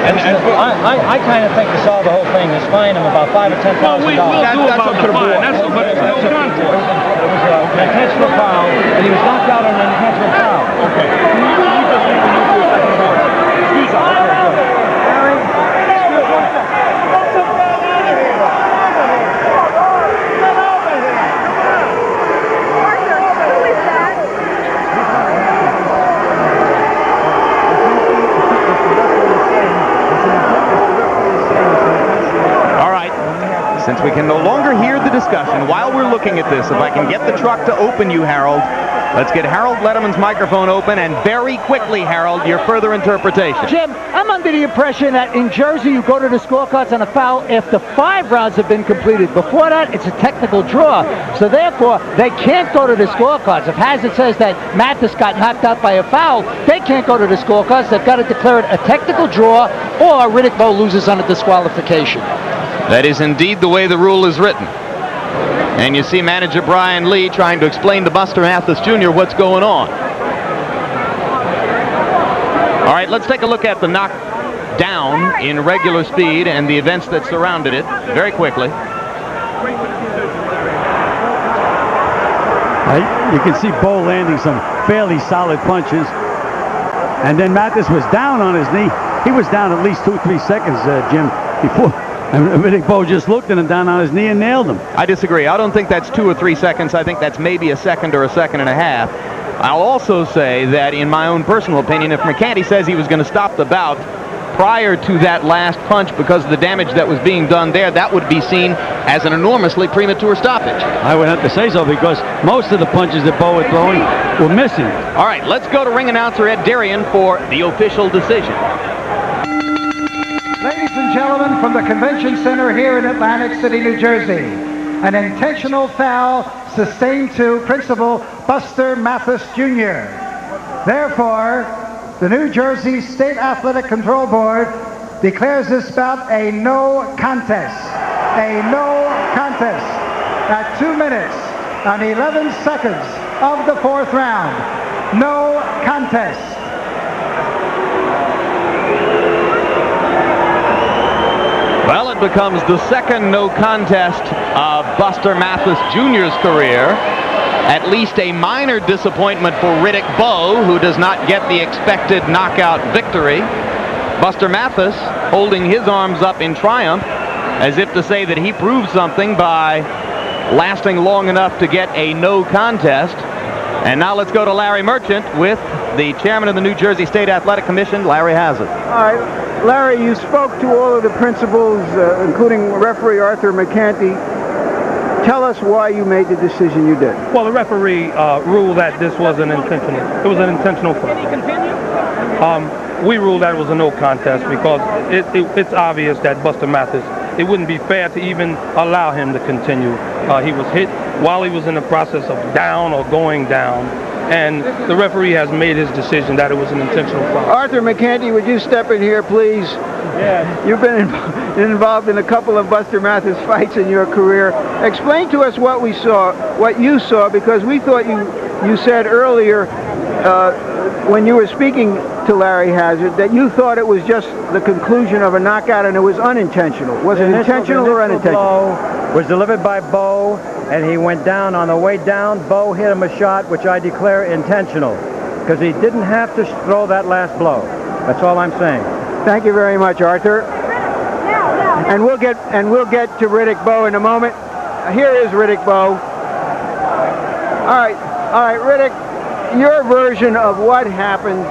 Speaker 20: I kind of think to solve the whole thing is fine him about $5,000 or $10,000.
Speaker 19: Well, we'll do about the fine. That's no contest.
Speaker 20: It was an intentional foul, and he was knocked out on an intentional foul.
Speaker 19: Okay. Excuse me.
Speaker 2: Since we can no longer hear the discussion while we're looking at this, if I can get the truck to open you, Harold, let's get Harold Letterman's microphone open, and very quickly, Harold, your further interpretation.
Speaker 16: Jim, I'm under the impression that in Jersey you go to the scorecards on a foul after 5 rounds have been completed. Before that, it's a technical draw. So therefore, they can't go to the scorecards. If Hazzard says that Mathis got knocked out by a foul, they can't go to the scorecards. They've got to declare it a technical draw, or Riddick Bowe loses on a disqualification.
Speaker 2: That is indeed the way the rule is written. And you see manager Brian Lee trying to explain to Buster Mathis Jr. what's going on. All right, let's take a look at the knockdown in regular speed and the events that surrounded it very quickly.
Speaker 4: You can see Bowe landing some fairly solid punches. And then Mathis was down on his knee. He was down at least 2 or 3 seconds, Jim, before. And Riddick Bowe just looked at him down on his knee and nailed him.
Speaker 2: I disagree. I don't think that's 2 or 3 seconds. I think that's maybe a second or a second and a half. I'll also say that in my own personal opinion, if Mercanti says he was going to stop the bout prior to that last punch because of the damage that was being done there, that would be seen as an enormously premature stoppage.
Speaker 4: I would have to say so, because most of the punches that Bowe was throwing were missing.
Speaker 2: All right, let's go to ring announcer Ed Darian for the official decision.
Speaker 17: Ladies and gentlemen, from the Convention Center here in Atlantic City, New Jersey, an intentional foul sustained to Principal Buster Mathis Jr. Therefore, the New Jersey State Athletic Control Board declares this bout a no contest. A no contest at 2 minutes and 11 seconds of the 4th round. No contest.
Speaker 2: Well, it becomes the second no contest of Buster Mathis Jr.'s career. At least a minor disappointment for Riddick Bowe, who does not get the expected knockout victory. Buster Mathis holding his arms up in triumph, as if to say that he proved something by lasting long enough to get a no contest. And now let's go to Larry Merchant with the chairman of the New Jersey State Athletic Commission, Larry Hazzard.
Speaker 3: All right, Larry, you spoke to all of the principals, including referee Arthur Mercanti. Tell us why you made the decision you did.
Speaker 19: Well, the referee ruled that this was an intentional. It was an intentional foul. We ruled that it was a no contest because it's obvious that Buster Mathis, it wouldn't be fair to even allow him to continue. He was hit while he was in the process of down or going down, and the referee has made his decision that it was an intentional foul.
Speaker 3: Arthur Mercanti, would you step in here, please?
Speaker 19: Yeah.
Speaker 3: You've been involved in a couple of Buster Mathis fights in your career. Explain to us what we saw, what you saw, because we thought you said earlier when you were speaking to Larry Hazzard that you thought it was just the conclusion of a knockout and it was unintentional. Was it intentional or unintentional?
Speaker 20: Blow was delivered by Bowe, and he went down. On the way down, Bowe hit him a shot, which I declare intentional, because he didn't have to throw that last blow. That's all I'm saying.
Speaker 3: Thank you very much, Arthur. And we'll get to Riddick Bowe in a moment. Here is Riddick Bowe. All right, Riddick, your version of what happened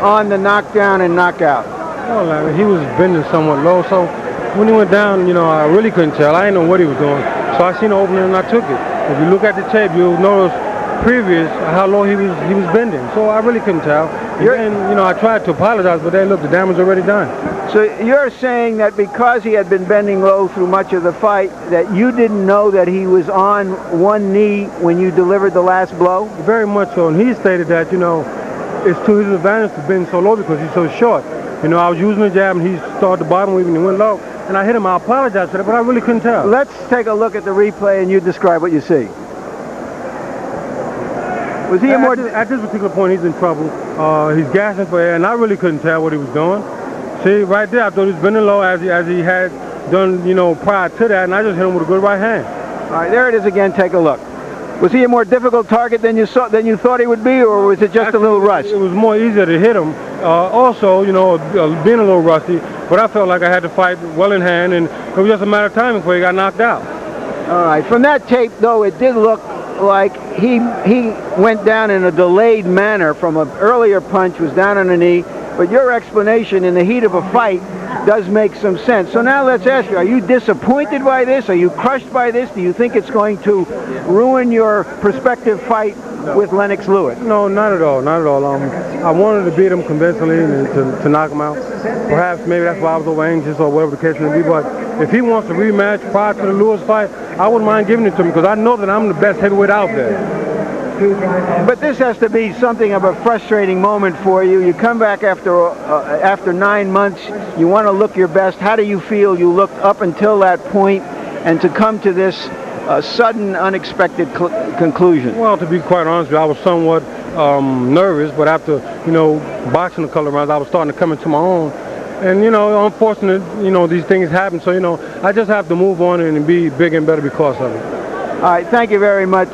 Speaker 3: on the knockdown and knockout.
Speaker 11: Well, Larry, he was bending somewhat low, so when he went down, I really couldn't tell. I didn't know what he was doing. So I seen an opening and I took it. If you look at the tape, you'll notice
Speaker 19: previous, how low he was bending. So I really couldn't tell. And I tried to apologize, but then look, the damage already done.
Speaker 3: So you're saying that because he had been bending low through much of the fight, that you didn't know that he was on one knee when you delivered the last blow?
Speaker 19: Very much so. And he stated that, it's to his advantage to bend so low because he's so short. I was using the jab and he started the bottom weave and he went low. And I hit him. I apologize for that, but I really couldn't tell.
Speaker 3: Let's take a look at the replay and you describe what you see. Was he
Speaker 19: at this particular point, he's in trouble. He's gasping for air, and I really couldn't tell what he was doing. See, right there, I thought he was bending low as he had done, prior to that, and I just hit him with a good right hand.
Speaker 3: All right, there it is again. Take a look. Was he a more difficult target than you thought he would be, or was it just a little rust?
Speaker 19: It was more easier to hit him. Also, being a little rusty, but I felt like I had to fight well in hand, and it was just a matter of time before he got knocked out.
Speaker 3: All right, from that tape, though, it did look like he went down in a delayed manner from an earlier punch, was down on a knee, but your explanation in the heat of a fight does make some sense. So now let's ask you, are you disappointed by this? Are you crushed by this? Do you think it's going to ruin your prospective fight with Lennox Lewis?
Speaker 19: No, not at all, not at all. I wanted to beat him convincingly and to knock him out. Perhaps maybe that's why I was so anxious or whatever the case may be, but if he wants a rematch prior to the Lewis fight, I wouldn't mind giving it to him because I know that I'm the best heavyweight out there.
Speaker 3: But this has to be something of a frustrating moment for you. You come back after 9 months. You want to look your best. How do you feel you looked up until that point, and to come to this sudden, unexpected conclusion?
Speaker 19: Well, to be quite honest with you, I was somewhat nervous, but after boxing a couple of rounds, I was starting to come into my own. And unfortunate, these things happen. So I just have to move on and be bigger and better because of it.
Speaker 3: All right, thank you very much,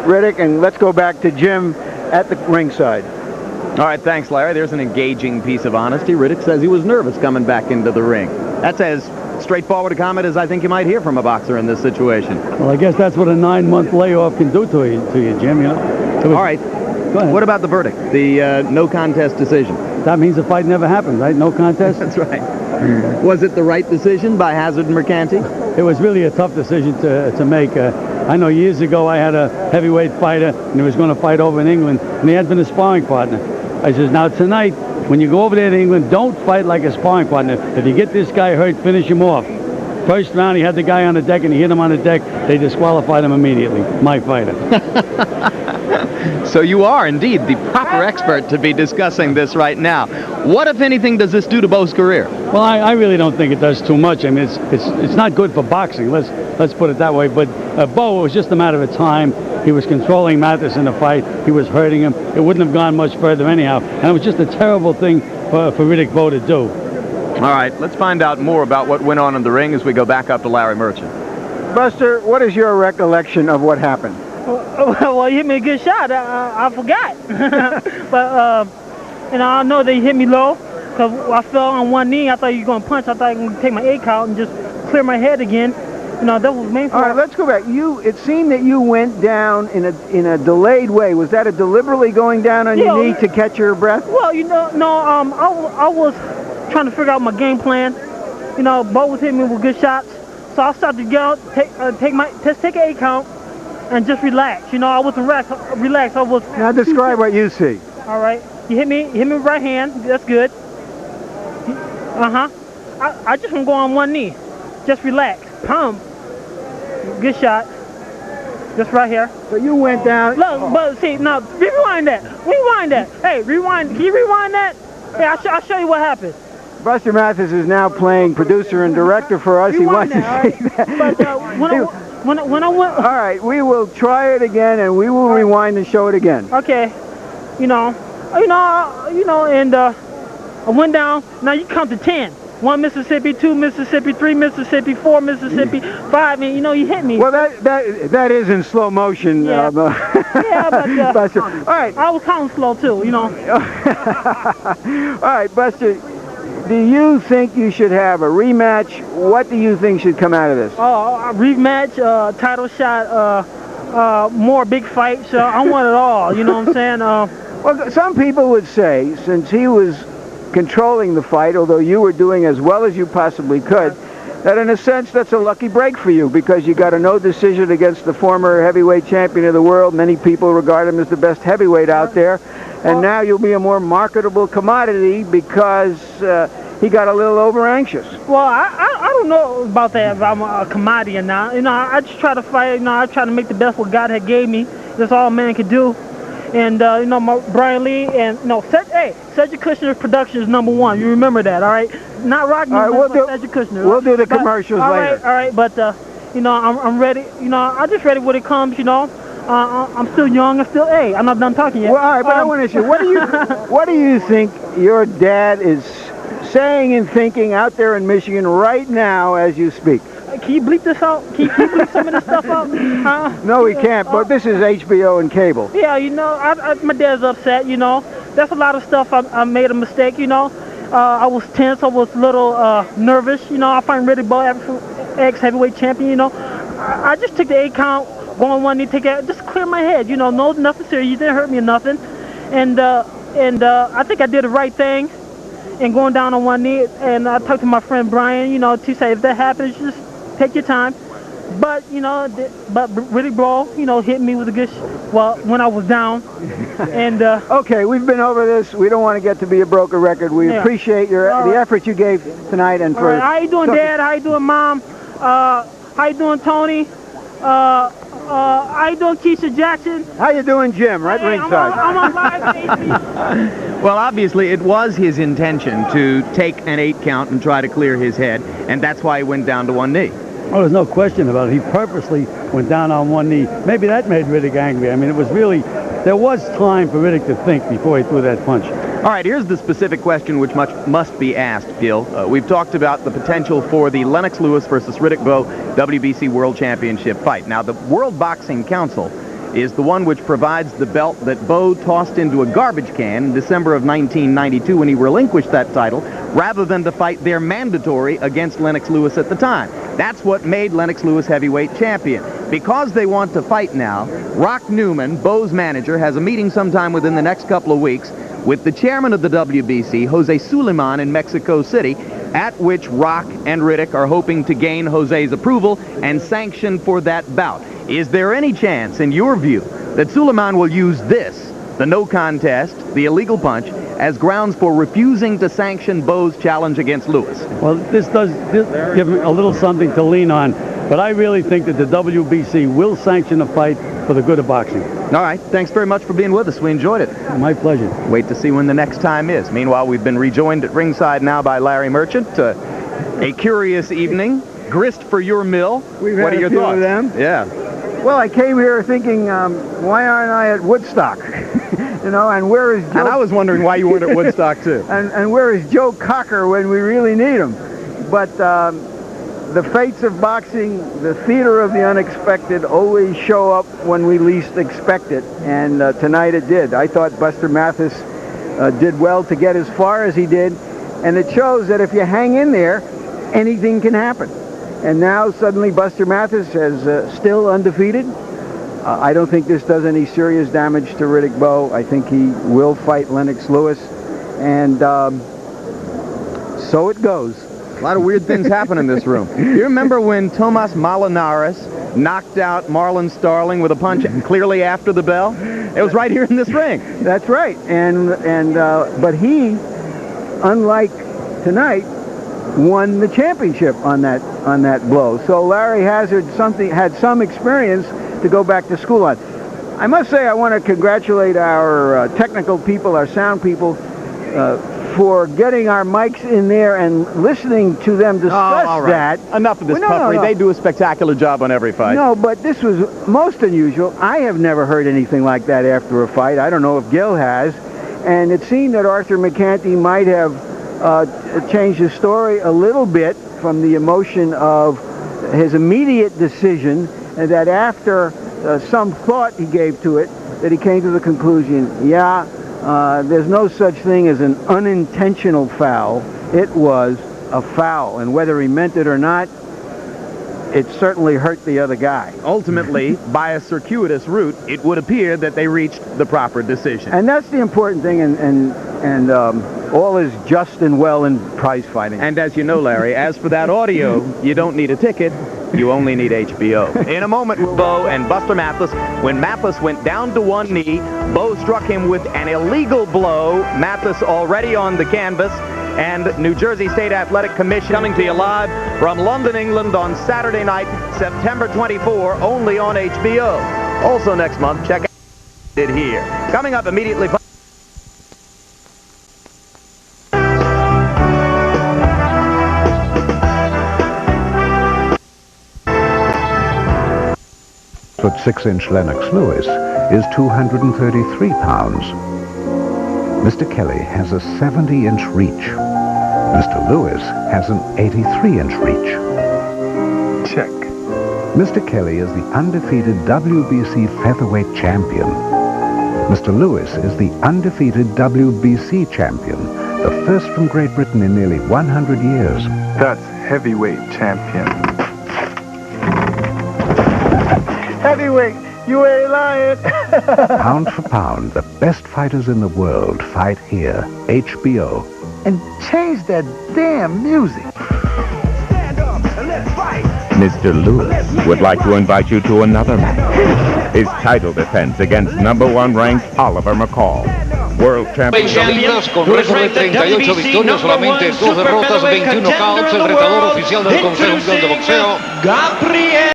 Speaker 3: Riddick, and let's go back to Jim at the ringside.
Speaker 2: All right, thanks, Larry. There's an engaging piece of honesty. Riddick says he was nervous coming back into the ring. That's as straightforward a comment as I think you might hear from a boxer in this situation.
Speaker 4: Well, I guess that's what a 9-month layoff can do to you, Jim.
Speaker 2: All right. Go ahead. What about the verdict, the no contest decision?
Speaker 4: That means the fight never happened, right? No contest?
Speaker 2: That's right. Was it the right decision by Hazard and Mercanti?
Speaker 4: It was really a tough decision to make. I know years ago I had a heavyweight fighter, and he was going to fight over in England, and he had been a sparring partner. I says, now tonight, when you go over there to England, don't fight like a sparring partner. If you get this guy hurt, finish him off. First round, he had the guy on the deck, and he hit him on the deck. They disqualified him immediately. My fighter.
Speaker 2: So you are indeed the proper expert to be discussing this right now. What, if anything, does this do to Bowe's career?
Speaker 4: Well, I really don't think it does too much. I mean, it's not good for boxing. Let's put it that way. But Bowe, was just a matter of time. He was controlling Mathis in the fight. He was hurting him. It wouldn't have gone much further anyhow. And it was just a terrible thing for Riddick Bowe to do.
Speaker 2: All right, let's find out more about what went on in the ring as we go back up to Larry Merchant.
Speaker 3: Buster, what is your recollection of what happened?
Speaker 15: Well, he hit me a good shot. I forgot. But, I know they hit me low because I fell on one knee. I thought you were going to punch. I thought I was going to take my ache out and just clear my head again. That was main.
Speaker 3: All right, let's go back. It seemed that you went down in a delayed way. Was that a deliberately going down on your knee to catch your breath?
Speaker 15: Well, I was trying to figure out my game plan. Bowe was hitting me with good shots. So I started to get out, take an 8 count, and just relax. I wasn't relaxed. I was.
Speaker 3: Now describe what you see.
Speaker 15: All right. You hit me with right hand. That's good. I just want to go on one knee. Just relax. Pump. Good shot. Just right here.
Speaker 3: So you went down.
Speaker 15: Look, but see, now rewind that. Rewind that. Hey, rewind. Can you rewind that? Hey, I'll show you what happened.
Speaker 3: Buster Mathis is now playing producer and director for us. He wants to see that.
Speaker 15: But when I went.
Speaker 3: All right, we will try it again, and we will rewind and show it again.
Speaker 15: Okay. And I went down. Now you count to 10. 1 Mississippi, 2 Mississippi, 3 Mississippi, 4 Mississippi, 5, and you hit me.
Speaker 3: Well, that is in slow motion.
Speaker 15: Yeah, but
Speaker 3: Buster. All right.
Speaker 15: I was counting slow too,
Speaker 3: All right, Buster. Do you think you should have a rematch? What do you think should come out of this?
Speaker 15: A rematch, title shot, more big fights. I want it all. You know what I'm saying?
Speaker 3: Well, some people would say, since he was controlling the fight, although you were doing as well as you possibly could, that in a sense that's a lucky break for you because you got a no decision against the former heavyweight champion of the world. Many people regard him as the best heavyweight out there. And now you'll be a more marketable commodity because he got a little over-anxious.
Speaker 15: Well, I don't know about that, if I'm a commodity or not. You know, I just try to fight, you know, I try to make the best what God had gave me. That's all a man can do. And, you know, Brian Lee and, you know, Cedric Kushner's production is #1. You remember that, all right? Not Rock Newman, but Cedric Kushner.
Speaker 3: We'll do the commercials later.
Speaker 15: All right, but, you know, I'm ready. You know, I'm just ready when it comes, you know. I'm still young. I'm not done talking yet.
Speaker 3: Well, all right, but I want to ask you, what do you think your dad is saying and thinking out there in Michigan right now as you speak?
Speaker 15: Can you bleep this out? Can you bleep some of this stuff out?
Speaker 3: No, we can't, but this is HBO and cable.
Speaker 15: Yeah, you know, my dad's upset, you know. That's a lot of stuff. I made a mistake, you know. I was tense. I was a little nervous, you know. I find Riddick Bowe, ex-heavyweight champion, you know. I just took the 8 count, going one knee, just clear my head, you know. No, nothing serious. You didn't hurt me or nothing. And I think I did the right thing. And going down on one knee, and I talked to my friend Brian, you know, to say if that happens, just take your time. But, you know, Riddick Bowe, you know, hit me with a good, when I was down. And
Speaker 3: okay, we've been over this. We don't want to get to be a broken record. We appreciate the effort you gave tonight and for.
Speaker 15: Right. How you doing, Dad? How you doing, Mom? How you doing, Tony? How you doing, Keisha Jackson?
Speaker 3: How you doing, Jim? Right ringside.
Speaker 15: I'm on live.
Speaker 2: Well, obviously, it was his intention to take an 8 count and try to clear his head, and that's why he went down to one knee.
Speaker 4: Oh, there's no question about it. He purposely went down on one knee. Maybe that made Riddick angry. I mean, it was really, there was time for Riddick to think before he threw that punch.
Speaker 2: All right, here's the specific question which must be asked, Gil. We've talked about the potential for the Lennox Lewis versus Riddick Bowe WBC World Championship fight. Now, the World Boxing Council is the one which provides the belt that Bowe tossed into a garbage can in December of 1992 when he relinquished that title, rather than to fight their mandatory against Lennox Lewis at the time. That's what made Lennox Lewis heavyweight champion. Because they want to fight now, Rock Newman, Bowe's manager, has a meeting sometime within the next couple of weeks with the chairman of the WBC, Jose Suleiman, in Mexico City, at which Rock and Riddick are hoping to gain Jose's approval and sanction for that bout. Is there any chance, in your view, that Suleiman will use this, the no contest, the illegal punch, as grounds for refusing to sanction Bowe's challenge against Lewis?
Speaker 4: Well, this does give him a little something to lean on, but I really think that the WBC will sanction the fight for the good of boxing.
Speaker 2: All right. Thanks very much for being with us. We enjoyed it.
Speaker 4: My pleasure.
Speaker 2: Wait to see when the next time is. Meanwhile, we've been rejoined at ringside now by Larry Merchant. A curious evening. Grist for your mill. What are your thoughts?
Speaker 3: Of them.
Speaker 2: Yeah.
Speaker 3: Well, I came here thinking, why aren't I at Woodstock? You know, and where is Joe?
Speaker 2: And I was wondering why you weren't at Woodstock, too.
Speaker 3: and where is Joe Cocker when we really need him? But the fates of boxing, the theater of the unexpected, always show up when we least expect it. And tonight it did. I thought Buster Mathis did well to get as far as he did. And it shows that if you hang in there, anything can happen. And now suddenly Buster Mathis is still undefeated. I don't think this does any serious damage to Riddick Bowe. I think he will fight Lennox Lewis. And so it goes.
Speaker 2: A lot of weird things happen in this room. You remember when Tomas Malinares knocked out Marlon Starling with a punch clearly after the bell? It was right here in this ring.
Speaker 3: That's right. But he, unlike tonight, won the championship on that blow. So Larry Hazard had some experience to go back to school on. I must say I want to congratulate our technical people, our sound people, for getting our mics in there and listening to them discuss that.
Speaker 2: Enough of this puffery. No. They do a spectacular job on every fight.
Speaker 3: No, but this was most unusual. I have never heard anything like that after a fight. I don't know if Gil has. And it seemed that Arthur McCanty might have changed his story a little bit from the emotion of his immediate decision, and that after some thought he gave to it, that he came to the conclusion, there's no such thing as an unintentional foul. It was a foul, and whether he meant it or not, it certainly hurt the other guy.
Speaker 2: Ultimately, by a circuitous route, it would appear that they reached the proper decision.
Speaker 3: And that's the important thing, and all is just and well in prize fighting.
Speaker 2: And as you know, Larry, as for that audio, you don't need a ticket. You only need HBO. In a moment, Bowe and Buster Mathis. When Mathis went down to one knee, Bowe struck him with an illegal blow. Mathis already on the canvas. And New Jersey State Athletic Commission coming to you live from London, England on Saturday night, September 24, only on HBO. Also next month, check out it here. Coming up immediately.
Speaker 21: Foot 6-inch Lennox Lewis is 233 pounds. Mr. Kelly has a 70-inch reach. Mr. Lewis has an 83-inch reach.
Speaker 7: Check.
Speaker 21: Mr. Kelly is the undefeated WBC featherweight champion. Mr. Lewis is the undefeated WBC champion, the first from Great Britain in nearly 100 years.
Speaker 7: That's heavyweight champion.
Speaker 13: Heavyweight, you ain't lying.
Speaker 21: Pound for pound, the best fighters in the world fight here. HBO.
Speaker 13: And change that damn music.
Speaker 22: Mr. Lewis would like to invite you to another match. His title defense against #1 ranked Oliver McCall. World champion.
Speaker 23: Con récord de 38 victorias, solamente 2 derrotas, 21 knockouts, el retador oficial del Consejo Mundial de Boxeo. Gabriel